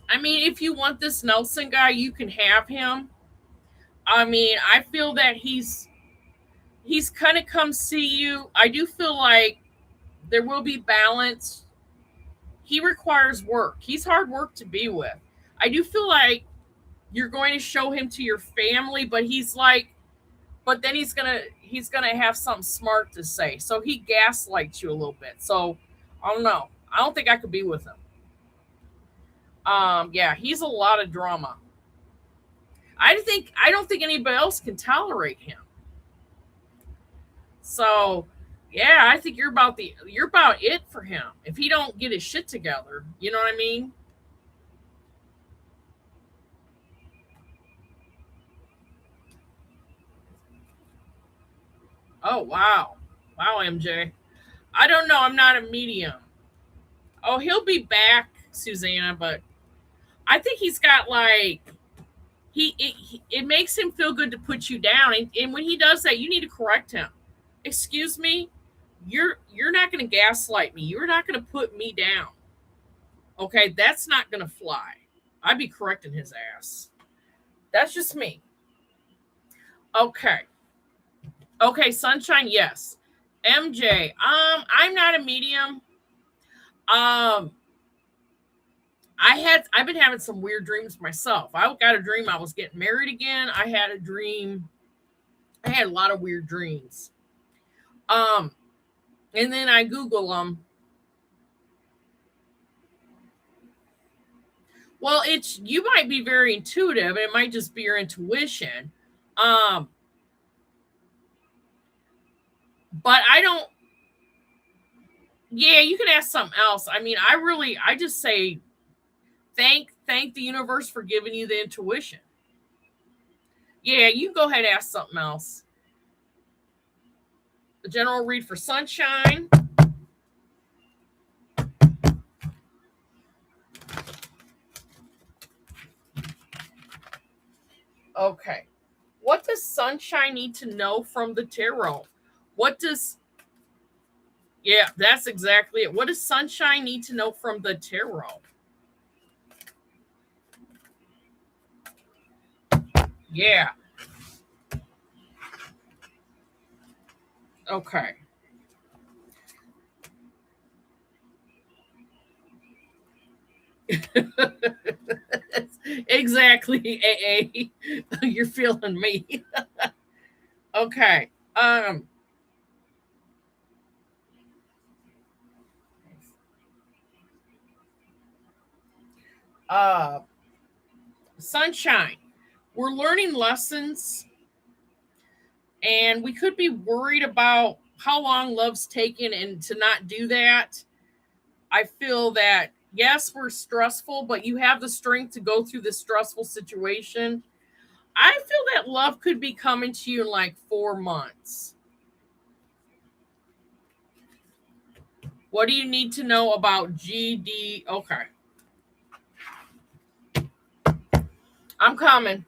I mean, if you want this Nelson guy, you can have him. I mean, I feel that he's kind of come see you. I do feel like there will be balance. He requires work. He's hard work to be with. I do feel like you're going to show him to your family, but he's like, but then he's gonna have something smart to say. So he gaslights you a little bit. So I don't know. I don't think I could be with him. Yeah, he's a lot of drama. I don't think anybody else can tolerate him. So yeah, I think you're about it for him. If he don't get his shit together, you know what I mean? Oh wow. Wow, MJ. I don't know, I'm not a medium. Oh, he'll be back, Susanna, but I think he's got like it makes him feel good to put you down, and when he does that, you need to correct him. Excuse me, you're not going to gaslight me. You're not going to put me down. Okay, that's not going to fly. I'd be correcting his ass. That's just me. Okay. Okay, sunshine, yes. MJ, I'm not a medium. Um, I've been having some weird dreams myself. I got a dream I was getting married again. I had a lot of weird dreams. And then I Google them. Well, you might be very intuitive, and it might just be your intuition. But I don't. Yeah, you can ask something else. I mean, I just say thank the universe for giving you the intuition. Yeah, you go ahead and ask something else. The general read for sunshine. Okay. What does sunshine need to know from the tarot? Yeah, that's exactly it. What does sunshine need to know from the tarot? Yeah. Okay. Exactly, AA. You're feeling me. Okay. Uh sunshine. We're learning lessons, and we could be worried about how long love's taken, and to not do that. I feel that yes, we're stressful, but you have the strength to go through this stressful situation. I feel that love could be coming to you in like 4 months. What do you need to know about GD? Okay. I'm coming.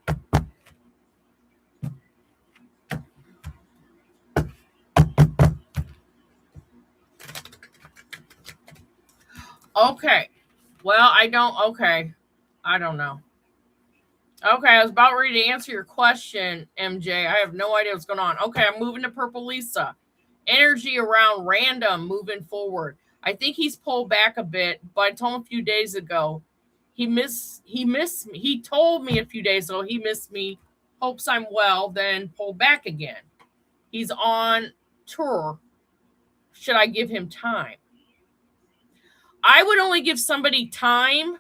Okay. Well, okay. I don't know. Okay, I was about ready to answer your question, MJ. I have no idea what's going on. Okay, I'm moving to Purple Lisa. Energy around random moving forward. I think he's pulled back a bit, but I told him a few days ago he missed me. He told me a few days ago he missed me, hopes I'm well, then pulled back again. He's on tour. Should I give him time? I would only give somebody time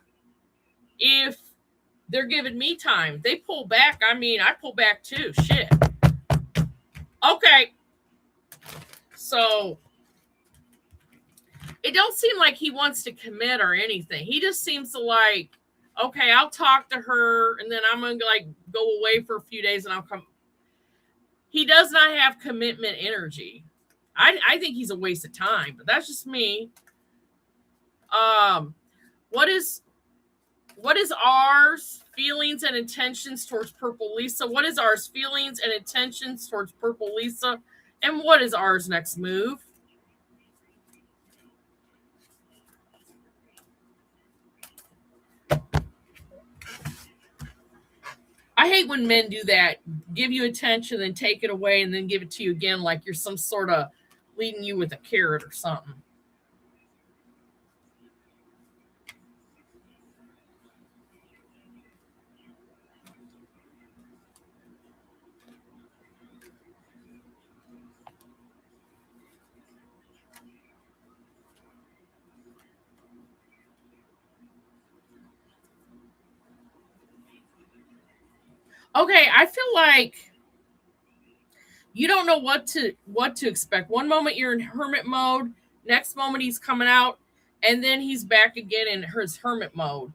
if they're giving me time. They pull back. I mean, I pull back too. Shit. Okay. So it don't seem like he wants to commit or anything. He just seems to like, okay, I'll talk to her and then I'm going to like go away for a few days and I'll come. He does not have commitment energy. I think he's a waste of time, but that's just me. What is ours feelings and intentions towards Purple Lisa? What is ours feelings and intentions towards Purple Lisa? And what is ours next move? I hate when men do that. Give you attention, then take it away, and then give it to you again like you're some sort of leading you with a carrot or something. Okay, I feel like you don't know what to expect. One moment you're in hermit mode, next moment he's coming out, and then he's back again in his hermit mode.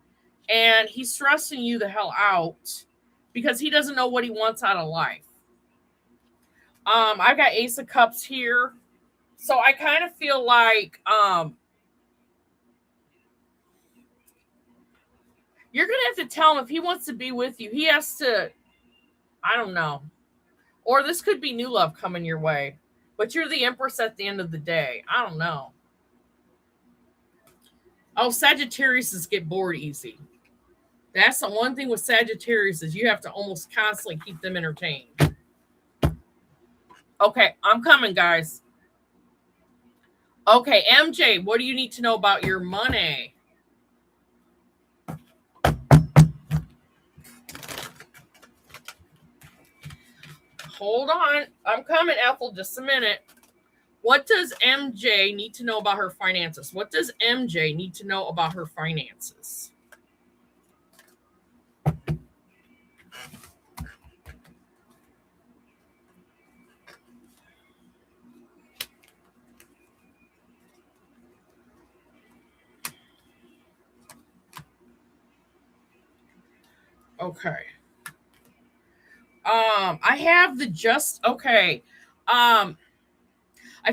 And he's stressing you the hell out because he doesn't know what he wants out of life. I've got Ace of Cups here. So I kind of feel like You're going to have to tell him if he wants to be with you. He has to, I don't know. Or this could be new love coming your way. But you're the Empress at the end of the day. I don't know. Oh, Sagittarius get bored easy. That's the one thing with Sagittarius is you have to almost constantly keep them entertained. Okay, I'm coming, guys. Okay, MJ, what do you need to know about your money? Hold on. I'm coming, Ethel, just a minute. What does MJ need to know about her finances? What does MJ need to know about her finances? Okay. I have the just okay. I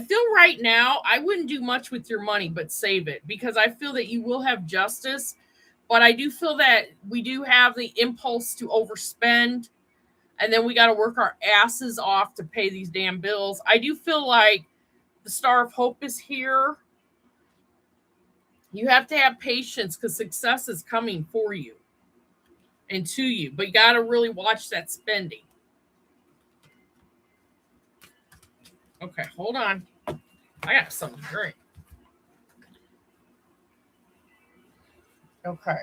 feel right now I wouldn't do much with your money but save it because I feel that you will have justice, but I do feel that we do have the impulse to overspend and then we got to work our asses off to pay these damn bills. I do feel like the Star of Hope is here. You have to have patience because success is coming for you and to you, but you got to really watch that spending. Okay, hold on. I got something to drink. Okay.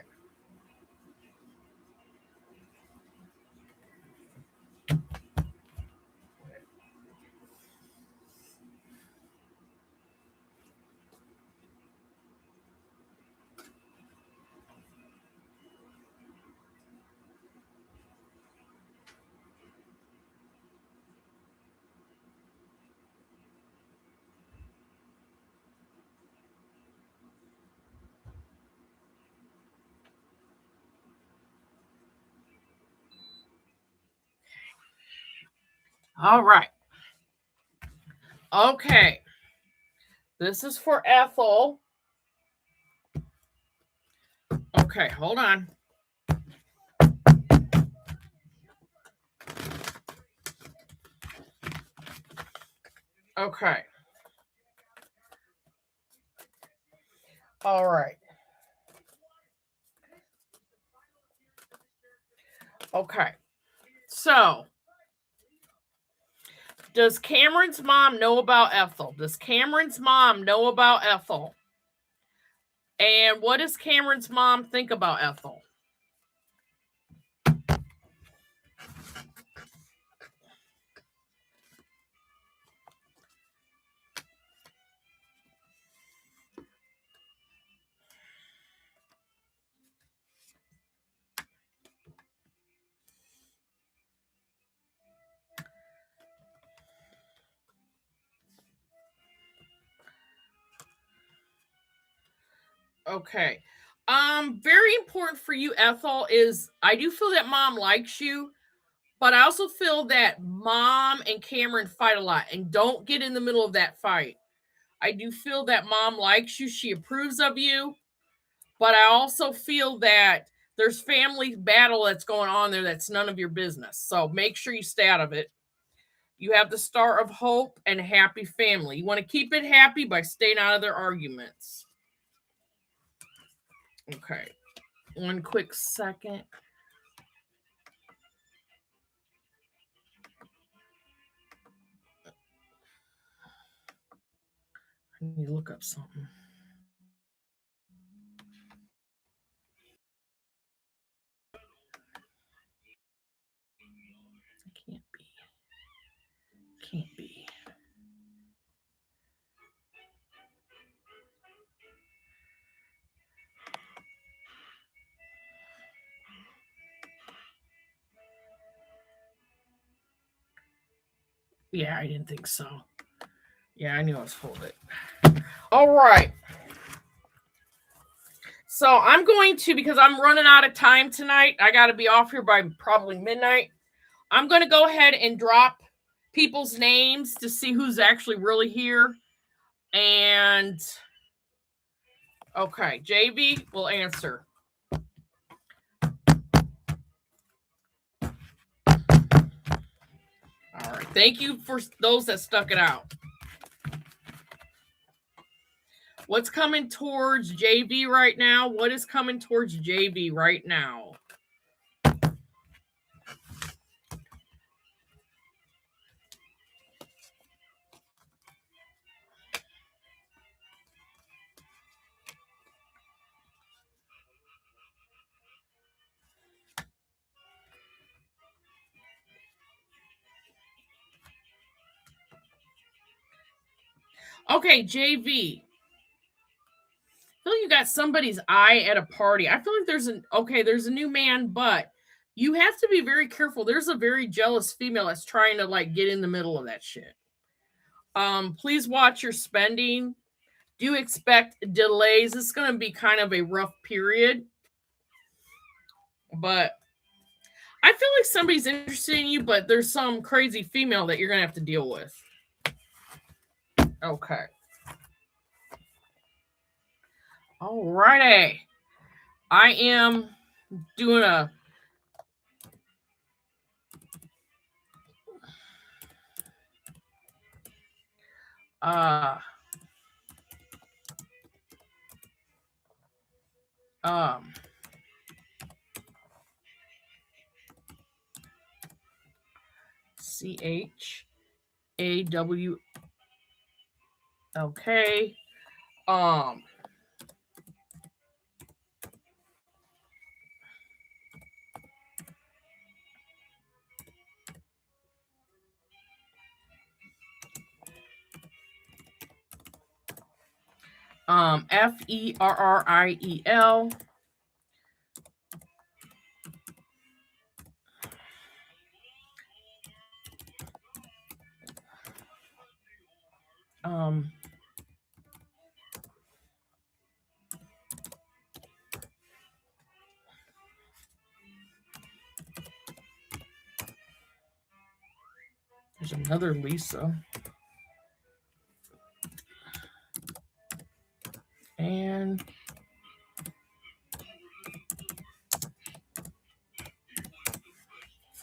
All right. Okay. This is for Ethel. Okay, hold on. Okay. All right. Okay. So, does Cameron's mom know about Ethel? Does Cameron's mom know about Ethel? And what does Cameron's mom think about Ethel? Okay. Very important for you, Ethel, is I do feel that mom likes you, but I also feel that mom and Cameron fight a lot and don't get in the middle of that fight. I do feel that mom likes you, she approves of you, but I also feel that there's family battle that's going on there that's none of your business. So make sure you stay out of it. You have the Star of Hope and happy family. You want to keep it happy by staying out of their arguments. Okay. One quick second. I need to look up something. Can't be. Can't be. Yeah, I didn't think so. Yeah, I knew I was full of it. All right. So I'm going to, because I'm running out of time tonight, I got to be off here by probably midnight. I'm going to go ahead and drop people's names to see who's actually really here. And, okay, JV will answer. Thank you for those that stuck it out. What's coming towards JV right now? What is coming towards JV right now? Okay, JV. I feel you got somebody's eye at a party. I feel like there's a new man, but you have to be very careful. There's a very jealous female that's trying to like get in the middle of that shit. Please watch your spending. Do expect delays. It's going to be kind of a rough period, but I feel like somebody's interested in you, but there's some crazy female that you're going to have to deal with. Okay. Alrighty. I am doing a CHAW. Okay. FERRIEL. There's another Lisa. And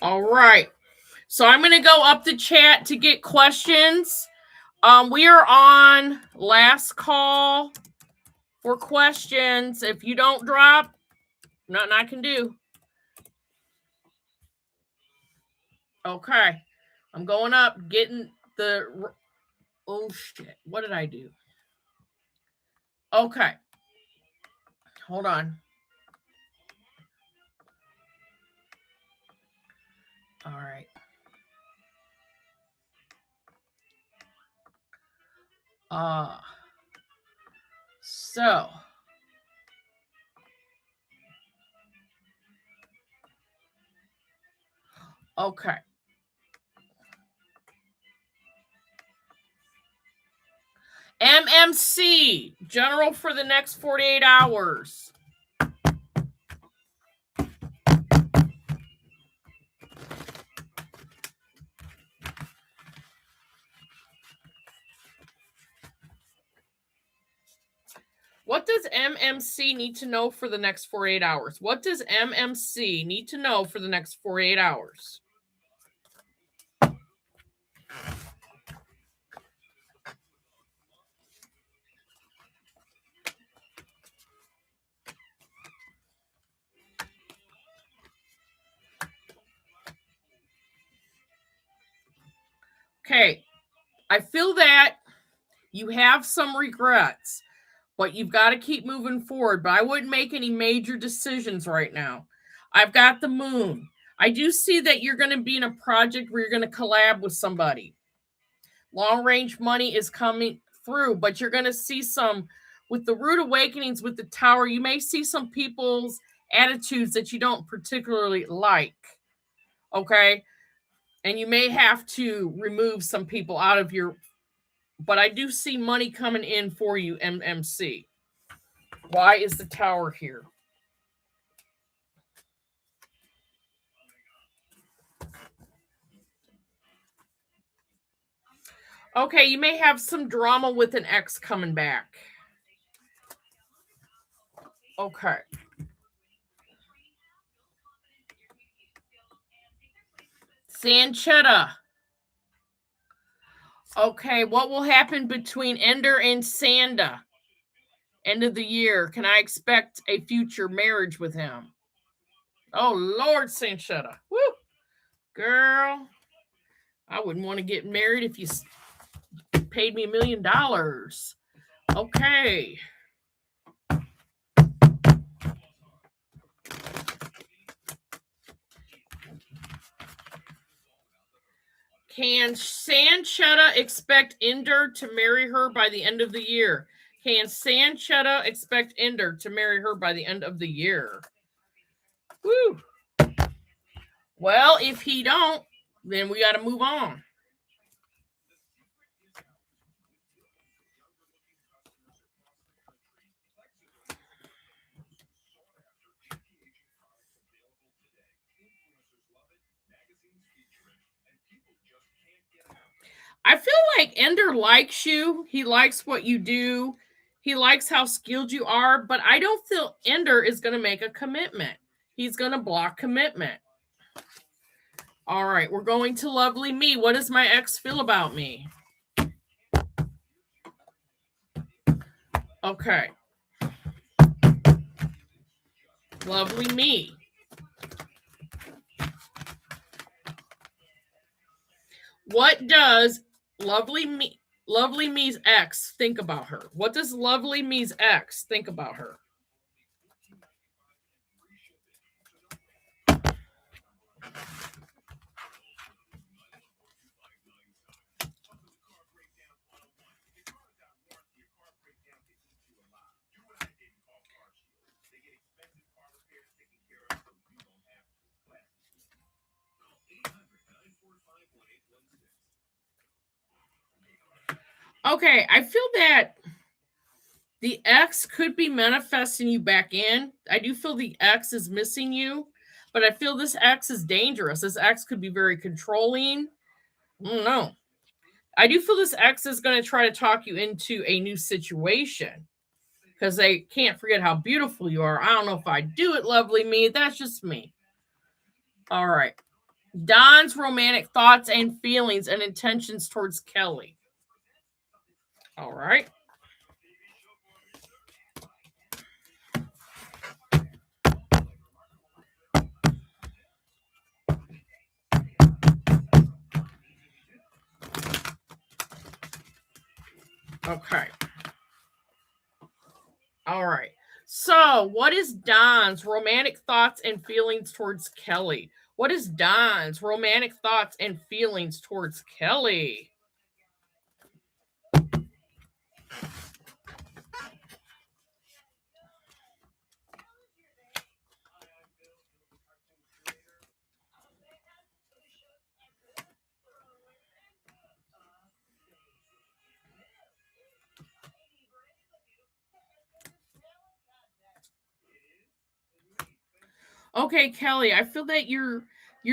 all right. So I'm going to go up the chat to get questions. We are on last call for questions. If you don't drop, nothing I can do. Okay. I'm going up, getting the... Oh, shit. What did I do? Okay. Hold on. All right. So... Okay. MMC, general for the next 48 hours. What does MMC need to know for the next 48 hours? What does MMC need to know for the next 48 hours? Okay, I feel that you have some regrets, but you've got to keep moving forward. But I wouldn't make any major decisions right now. I've got the moon. I do see that you're going to be in a project where you're going to collab with somebody. Long range money is coming through, but you're going to see some, with the root awakenings with the tower, you may see some people's attitudes that you don't particularly like. Okay. And you may have to remove some people out of your, but I do see money coming in for you, MMC. Why is the tower here? Okay, you may have some drama with an ex coming back. Okay. Sanchetta. Okay, what will happen between Ender and Sanda? End of the year. Can I expect a future marriage with him? Oh, Lord, Sanchetta. Woo! Girl, I wouldn't want to get married if you paid me $1 million. Okay. Can Sanchetta expect Ender to marry her by the end of the year? Can Sanchetta expect Ender to marry her by the end of the year? Woo. Well, if he don't, then we got to move on. I feel like Ender likes you. He likes what you do. He likes how skilled you are, but I don't feel Ender is going to make a commitment. He's going to block commitment. All right, we're going to lovely me. What does my ex feel about me? Okay. Lovely me. What does lovely me's ex think about her? What does lovely me's ex think about her? Okay, I feel that the ex could be manifesting you back in. I do feel the ex is missing you, but I feel this ex is dangerous. This ex could be very controlling. I don't know. I do feel this ex is going to try to talk you into a new situation because they can't forget how beautiful you are. I don't know if I do it, lovely me. That's just me. All right. Don's romantic thoughts and feelings and intentions towards Kelly. All right. Okay. All right. So, what is Don's romantic thoughts and feelings towards Kelly? What is Don's romantic thoughts and feelings towards Kelly? Okay, Kelly, I feel that you're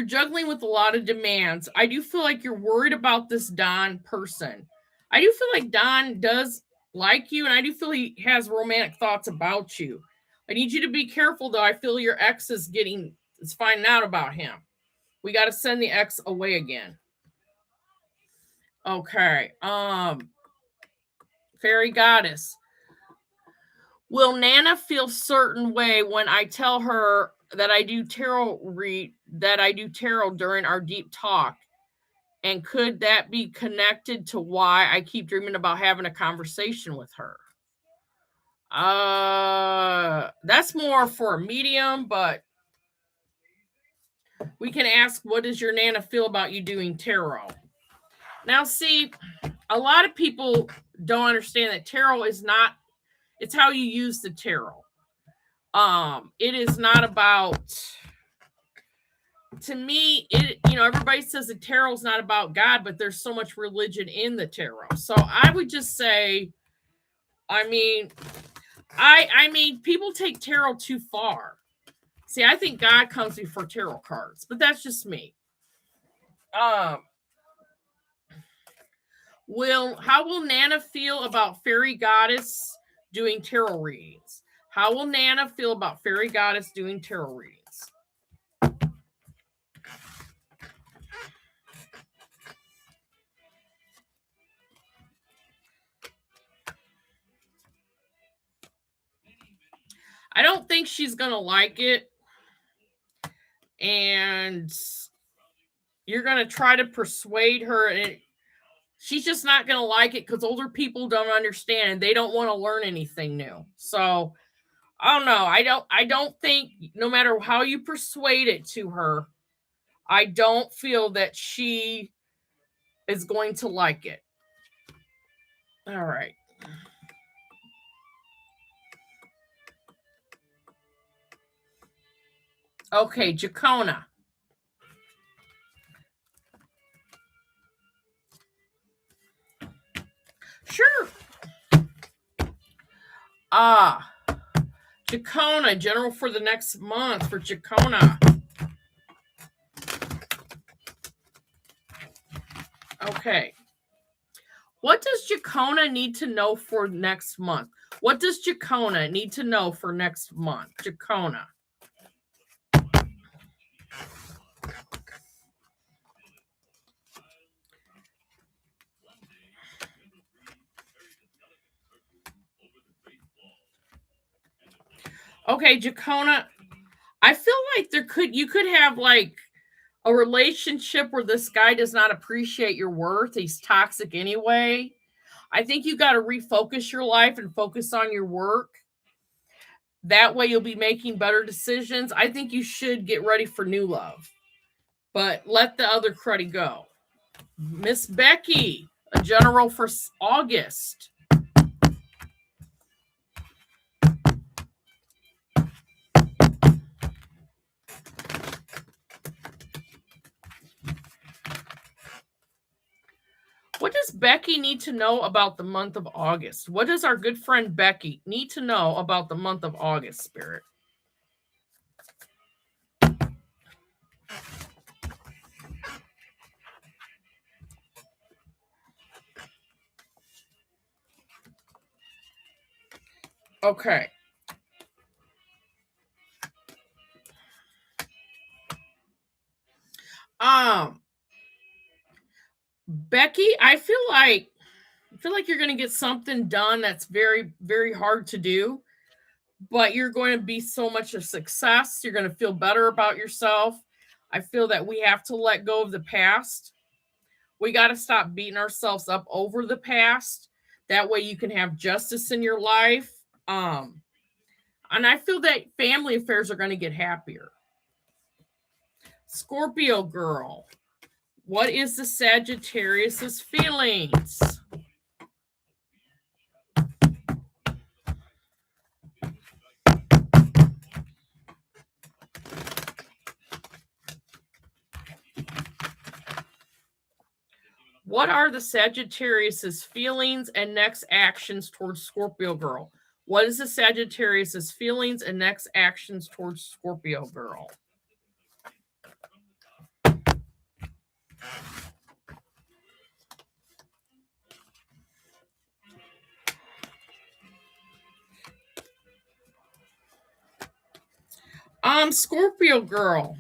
juggling with a lot of demands. I do feel like you're worried about this Don person. I do feel like Don does like you, and I do feel he has romantic thoughts about you. I need you to be careful, though. I feel your ex is finding out about him. We got to send the ex away again. Okay. Fairy goddess. Will Nana feel certain way when I tell her that I do tarot during our deep talk? And could that be connected to why I keep dreaming about having a conversation with her? That's more for a medium, but we can ask, what does your Nana feel about you doing tarot? Now, see, a lot of people don't understand that tarot is not, it's how you use the tarot. It is not about, to me, everybody says the tarot is not about God, but there's so much religion in the tarot. So I would just say, I mean, people take tarot too far. See, I think God comes before tarot cards, but that's just me. Um, how will Nana feel about fairy goddess doing tarot readings? How will Nana feel about fairy goddess doing tarot readings? I don't think she's going to like it. And you're going to try to persuade her, and she's just not going to like it because older people don't understand and they don't want to learn anything new. So I don't know. I don't think, no matter how you persuade it to her, I don't feel that she is going to like it. All right. Okay, Jacona. Sure. Jacona, general for the next month for Jacona. Okay. What does Jacona need to know for next month? What does Jacona need to know for next month? Jacona. Okay, Jacona, I feel like you could have like a relationship where this guy does not appreciate your worth. He's toxic anyway. I think you got to refocus your life and focus on your work. That way you'll be making better decisions. I think you should get ready for new love, but let the other cruddy go. Miss Becky, a general for August. What does Becky need to know about the month of August? What does our good friend Becky need to know about the month of August, Spirit? Okay. Becky, I feel like you're going to get something done that's very, very hard to do, but you're going to be so much a success. You're going to feel better about yourself. I feel that we have to let go of the past. We got to stop beating ourselves up over the past. That way you can have justice in your life. And I feel that family affairs are going to get happier. Scorpio girl, what is the Sagittarius's feelings? What are the Sagittarius's feelings and next actions towards Scorpio girl? What is the Sagittarius's feelings and next actions towards Scorpio girl? Scorpio girl.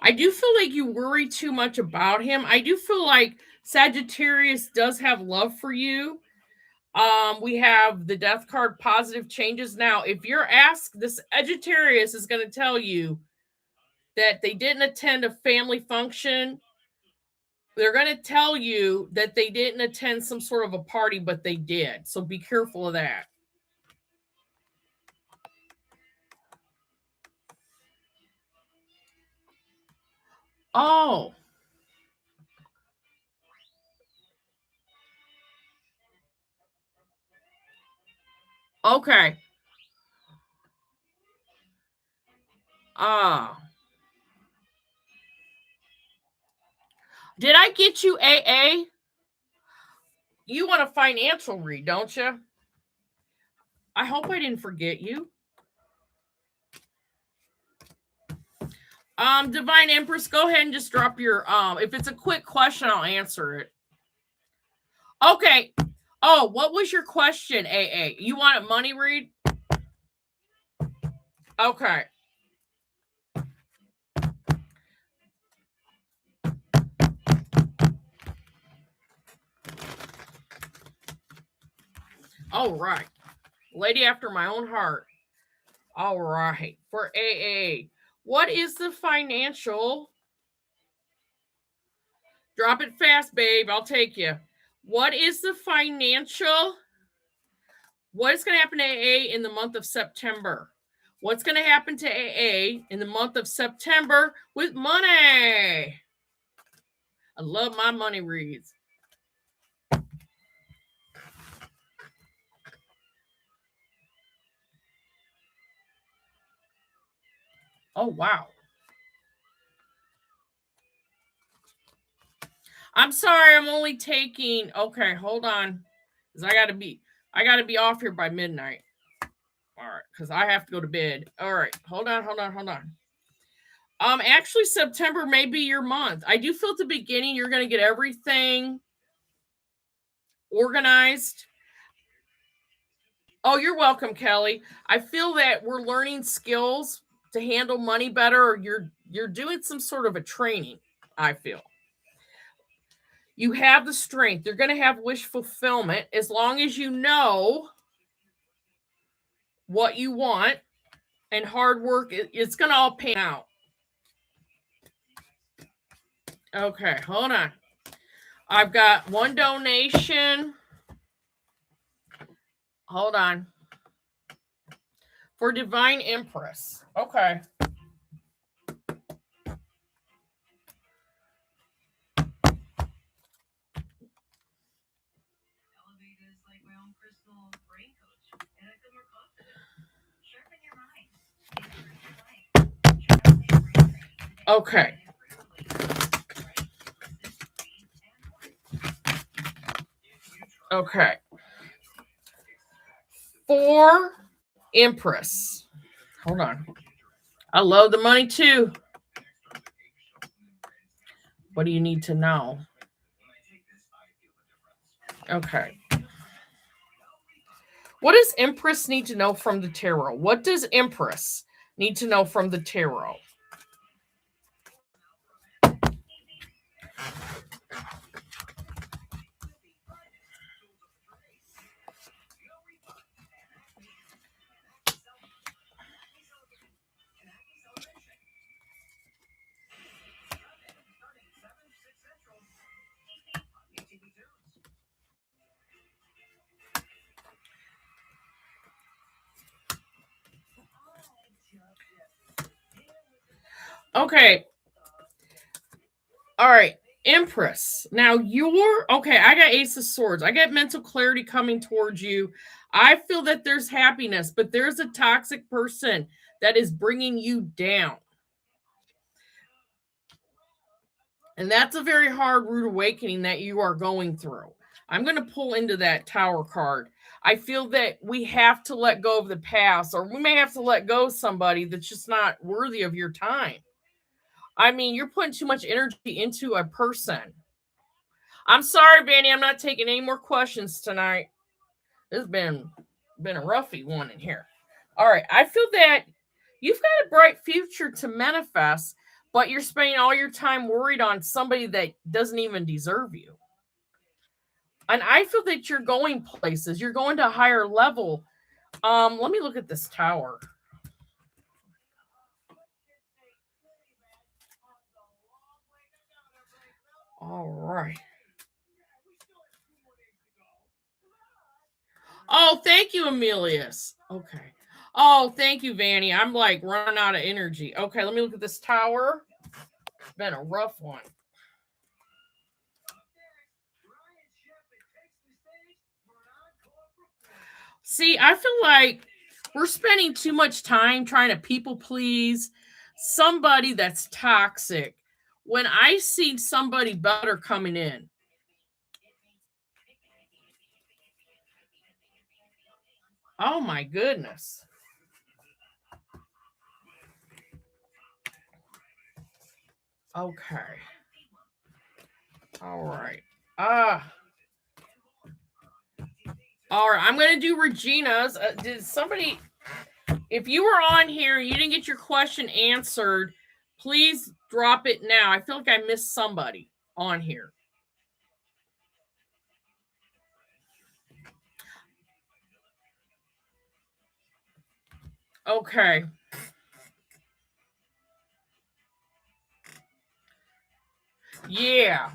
I do feel like you worry too much about him. I do feel like Sagittarius does have love for you. We have the death card, positive changes. Now, if you're asked, this Sagittarius is going to tell you that they didn't attend a family function. They're going to tell you that they didn't attend some sort of a party, but they did. So be careful of that. Oh. Okay. Did I get you AA? You want a financial read, don't you? I hope I didn't forget you. Divine Empress, go ahead and just drop your if it's a quick question, I'll answer it. Okay. Oh, what was your question, AA? You want a money read? Okay. All right. Lady after my own heart. All right. For AA, what is the financial? Drop it fast, babe. I'll take you. What is the financial? What is going to happen to AA in the month of September? What's going to happen to AA in the month of September with money? I love my money reads. Oh, wow. I'm sorry, I'm only taking, okay, hold on. Because I gotta be off here by midnight. All right, because I have to go to bed. All right, hold on. Actually, September may be your month. I do feel at the beginning you're gonna get everything organized. Oh, you're welcome, Kelly. I feel that we're learning skills to handle money better, or you're doing some sort of a training, I feel. You have the strength. You're going to have wish fulfillment as long as you know what you want, and hard work, it's going to all pan out. Okay, hold on. I've got one donation. Hold on. For Divine Empress. Okay. Okay. Okay. For Empress. Hold on. I love the money too. What do you need to know? Okay. What does Empress need to know from the tarot? What does Empress need to know from the tarot? Okay. All right. Empress. Now you're okay. I got Ace of Swords. I got mental clarity coming towards you. I feel that there's happiness, but there's a toxic person that is bringing you down. And that's a very hard root awakening that you are going through. I'm going to pull into that Tower card. I feel that we have to let go of the past, or we may have to let go of somebody that's just not worthy of your time. I mean, you're putting too much energy into a person. I'm sorry, Benny. I'm not taking any more questions tonight. This has been a roughy one in here. All right. I feel that you've got a bright future to manifest, but you're spending all your time worried on somebody that doesn't even deserve you. And I feel that you're going places. You're going to a higher level. Let me look at this Tower. All right. Oh, thank you, Emilius. Okay. Oh, thank you, Vanny. I'm like running out of energy. Okay, let me look at this Tower. It's been a rough one. See, I feel like we're spending too much time trying to people please somebody that's toxic when I see somebody better coming in. Oh my goodness. Okay. All right. All right. I'm going to do Regina's. Did somebody, if you were on here and you didn't get your question answered, please drop it now. I feel like I missed somebody on here. Okay. Yeah.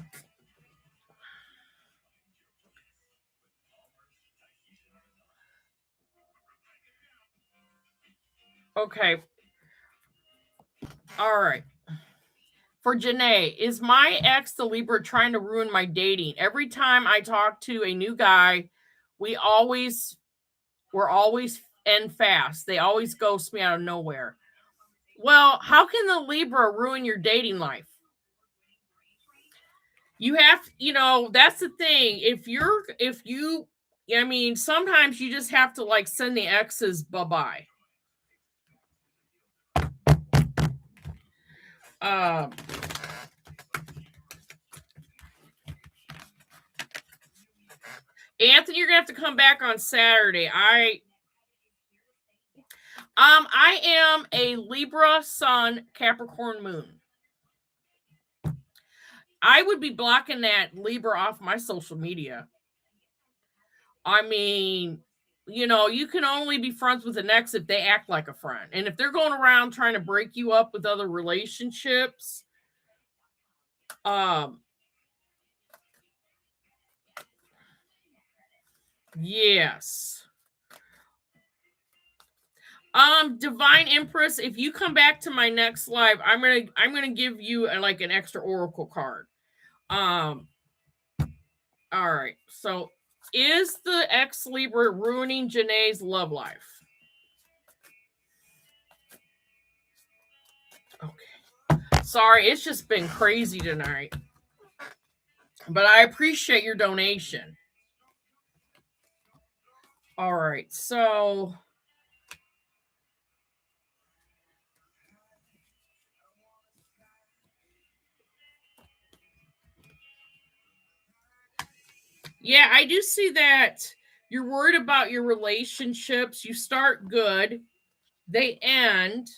Okay. All right. For Janae, is my ex the Libra trying to ruin my dating? Every time I talk to a new guy, we're always end fast. They always ghost me out of nowhere. Well, how can the Libra ruin your dating life? You have, that's the thing. I mean, sometimes you just have to like send the exes bye-bye. Anthony, you're gonna have to come back on Saturday. I am a Libra Sun, Capricorn Moon. I would be blocking that Libra off my social media. I mean, you can only be friends with an ex if they act like a friend. And if they're going around trying to break you up with other relationships, yes. Divine Empress, if you come back to my next live, I'm gonna give you like an extra oracle card. All right. So, is the ex Libra ruining Janae's love life? Okay. Sorry, it's just been crazy tonight. But I appreciate your donation. All right. So, yeah, I do see that you're worried about your relationships. You start good, they end.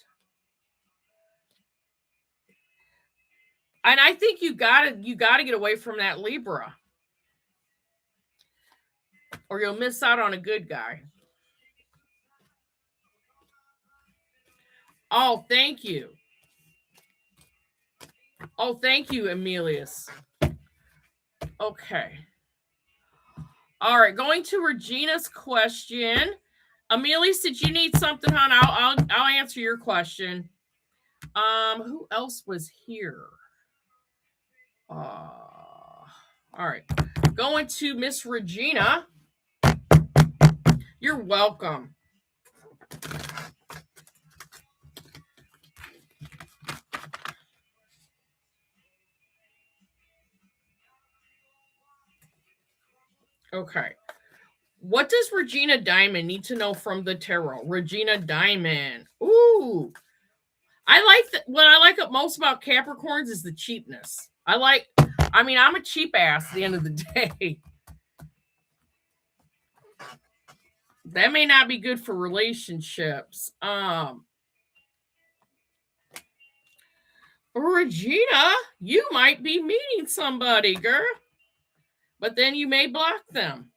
And I think you gotta get away from that Libra, or you'll miss out on a good guy. Oh, thank you. Oh, thank you, Emilius. Okay. All right, going to Regina's question. Emilius, did you need something, hon? I'll answer your question. Who else was here? All right. Going to Miss Regina. You're welcome. Okay. What does Regina Diamond need to know from the tarot? Regina Diamond. Ooh. What I like most about Capricorns is the cheapness. I'm a cheap ass at the end of the day. That may not be good for relationships. Regina, you might be meeting somebody, girl. But then you may block them.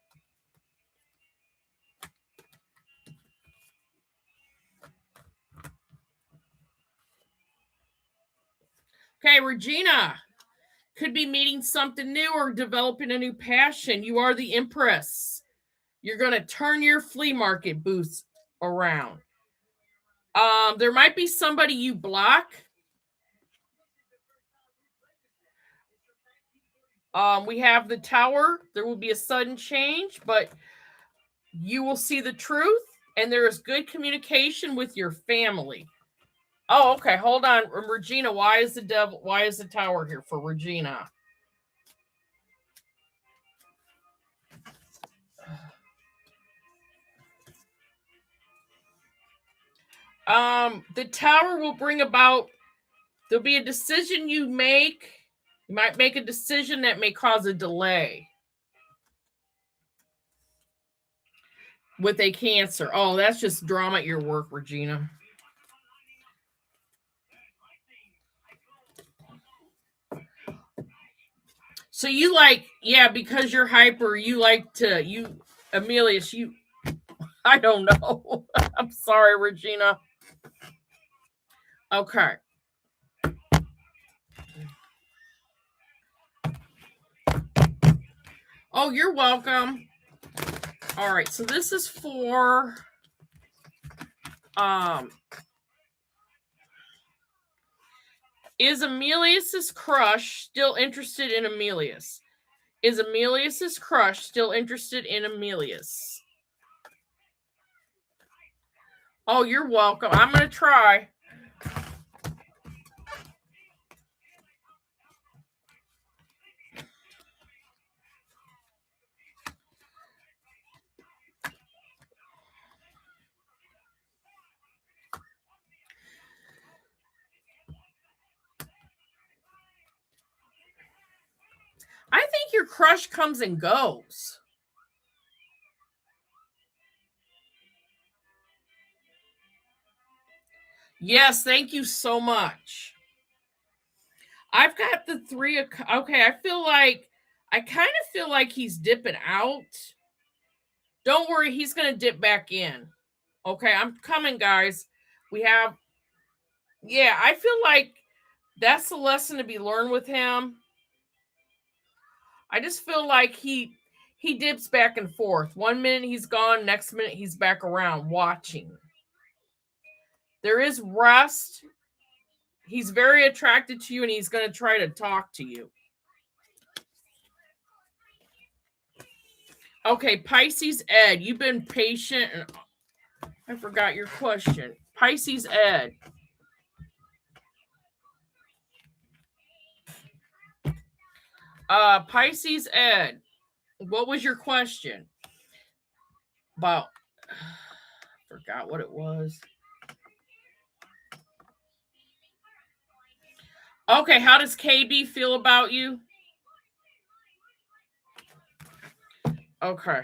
Okay, Regina could be meeting something new or developing a new passion. You are the Empress. You're going to turn your flea market booths around. There might be somebody you block. We have the Tower. There will be a sudden change, but you will see the truth, and there is good communication with your family. Oh, okay. Hold on, Regina. Why is the Tower here for Regina? The Tower will bring about, there'll be a decision you make. You might make a decision that may cause a delay with a Cancer. Oh, that's just drama at your work, Regina. So because you're hyper, Emilius, I don't know. I'm sorry, Regina. Okay. Oh, you're welcome. All right, so this is for is Amelius's crush still interested in Amelius? Is Amelius's crush still interested in Amelius? Oh, you're welcome. I'm going to try. I think your crush comes and goes. Yes, thank you so much. I've got the three. Okay, I kind of feel like he's dipping out. Don't worry, he's going to dip back in. Okay, I'm coming, guys. Yeah, I feel like that's the lesson to be learned with him. I just feel like he dips back and forth. 1 minute he's gone, next minute he's back around watching. There is rest. He's very attracted to you and he's going to try to talk to you. Okay, Pisces Ed, you've been patient and I forgot your question. Pisces Ed. Pisces Ed, what was your question? About forgot what it was. Okay, how does KB feel about you? Okay.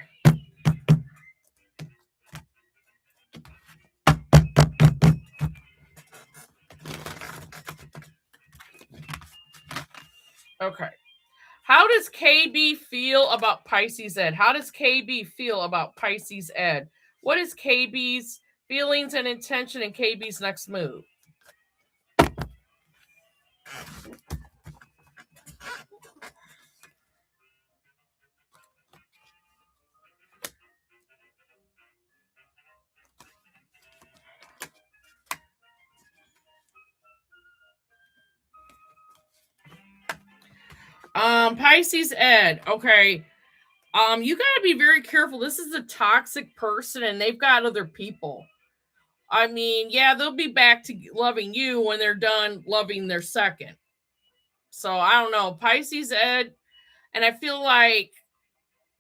Okay. How does KB feel about Pisces Ed? How does KB feel about Pisces Ed? What is KB's feelings and intention and KB's next move? Pisces Ed. Okay. You got to be very careful. This is a toxic person and they've got other people. I mean, yeah, they'll be back to loving you when they're done loving their second. So I don't know. Pisces Ed, and I feel like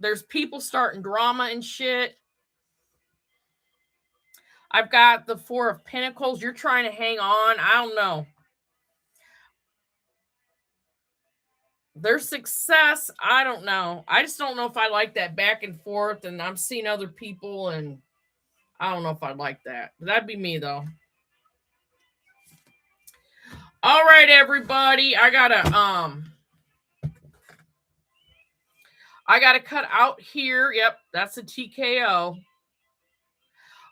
there's people starting drama and shit. I've got the Four of Pentacles. You're trying to hang on. I don't know. Their success, I don't know. I just don't know if I like that back and forth, and I'm seeing other people, and I don't know if I'd like that. That'd be me, though. All right, everybody. I gotta cut out here. Yep, that's a TKO.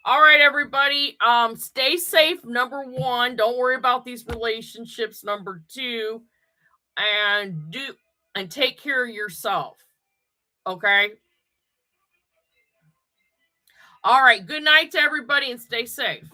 All right, everybody. Stay safe. Number 1, don't worry about these relationships. Number 2, and take care of yourself. Okay. All right. Good night to everybody and stay safe.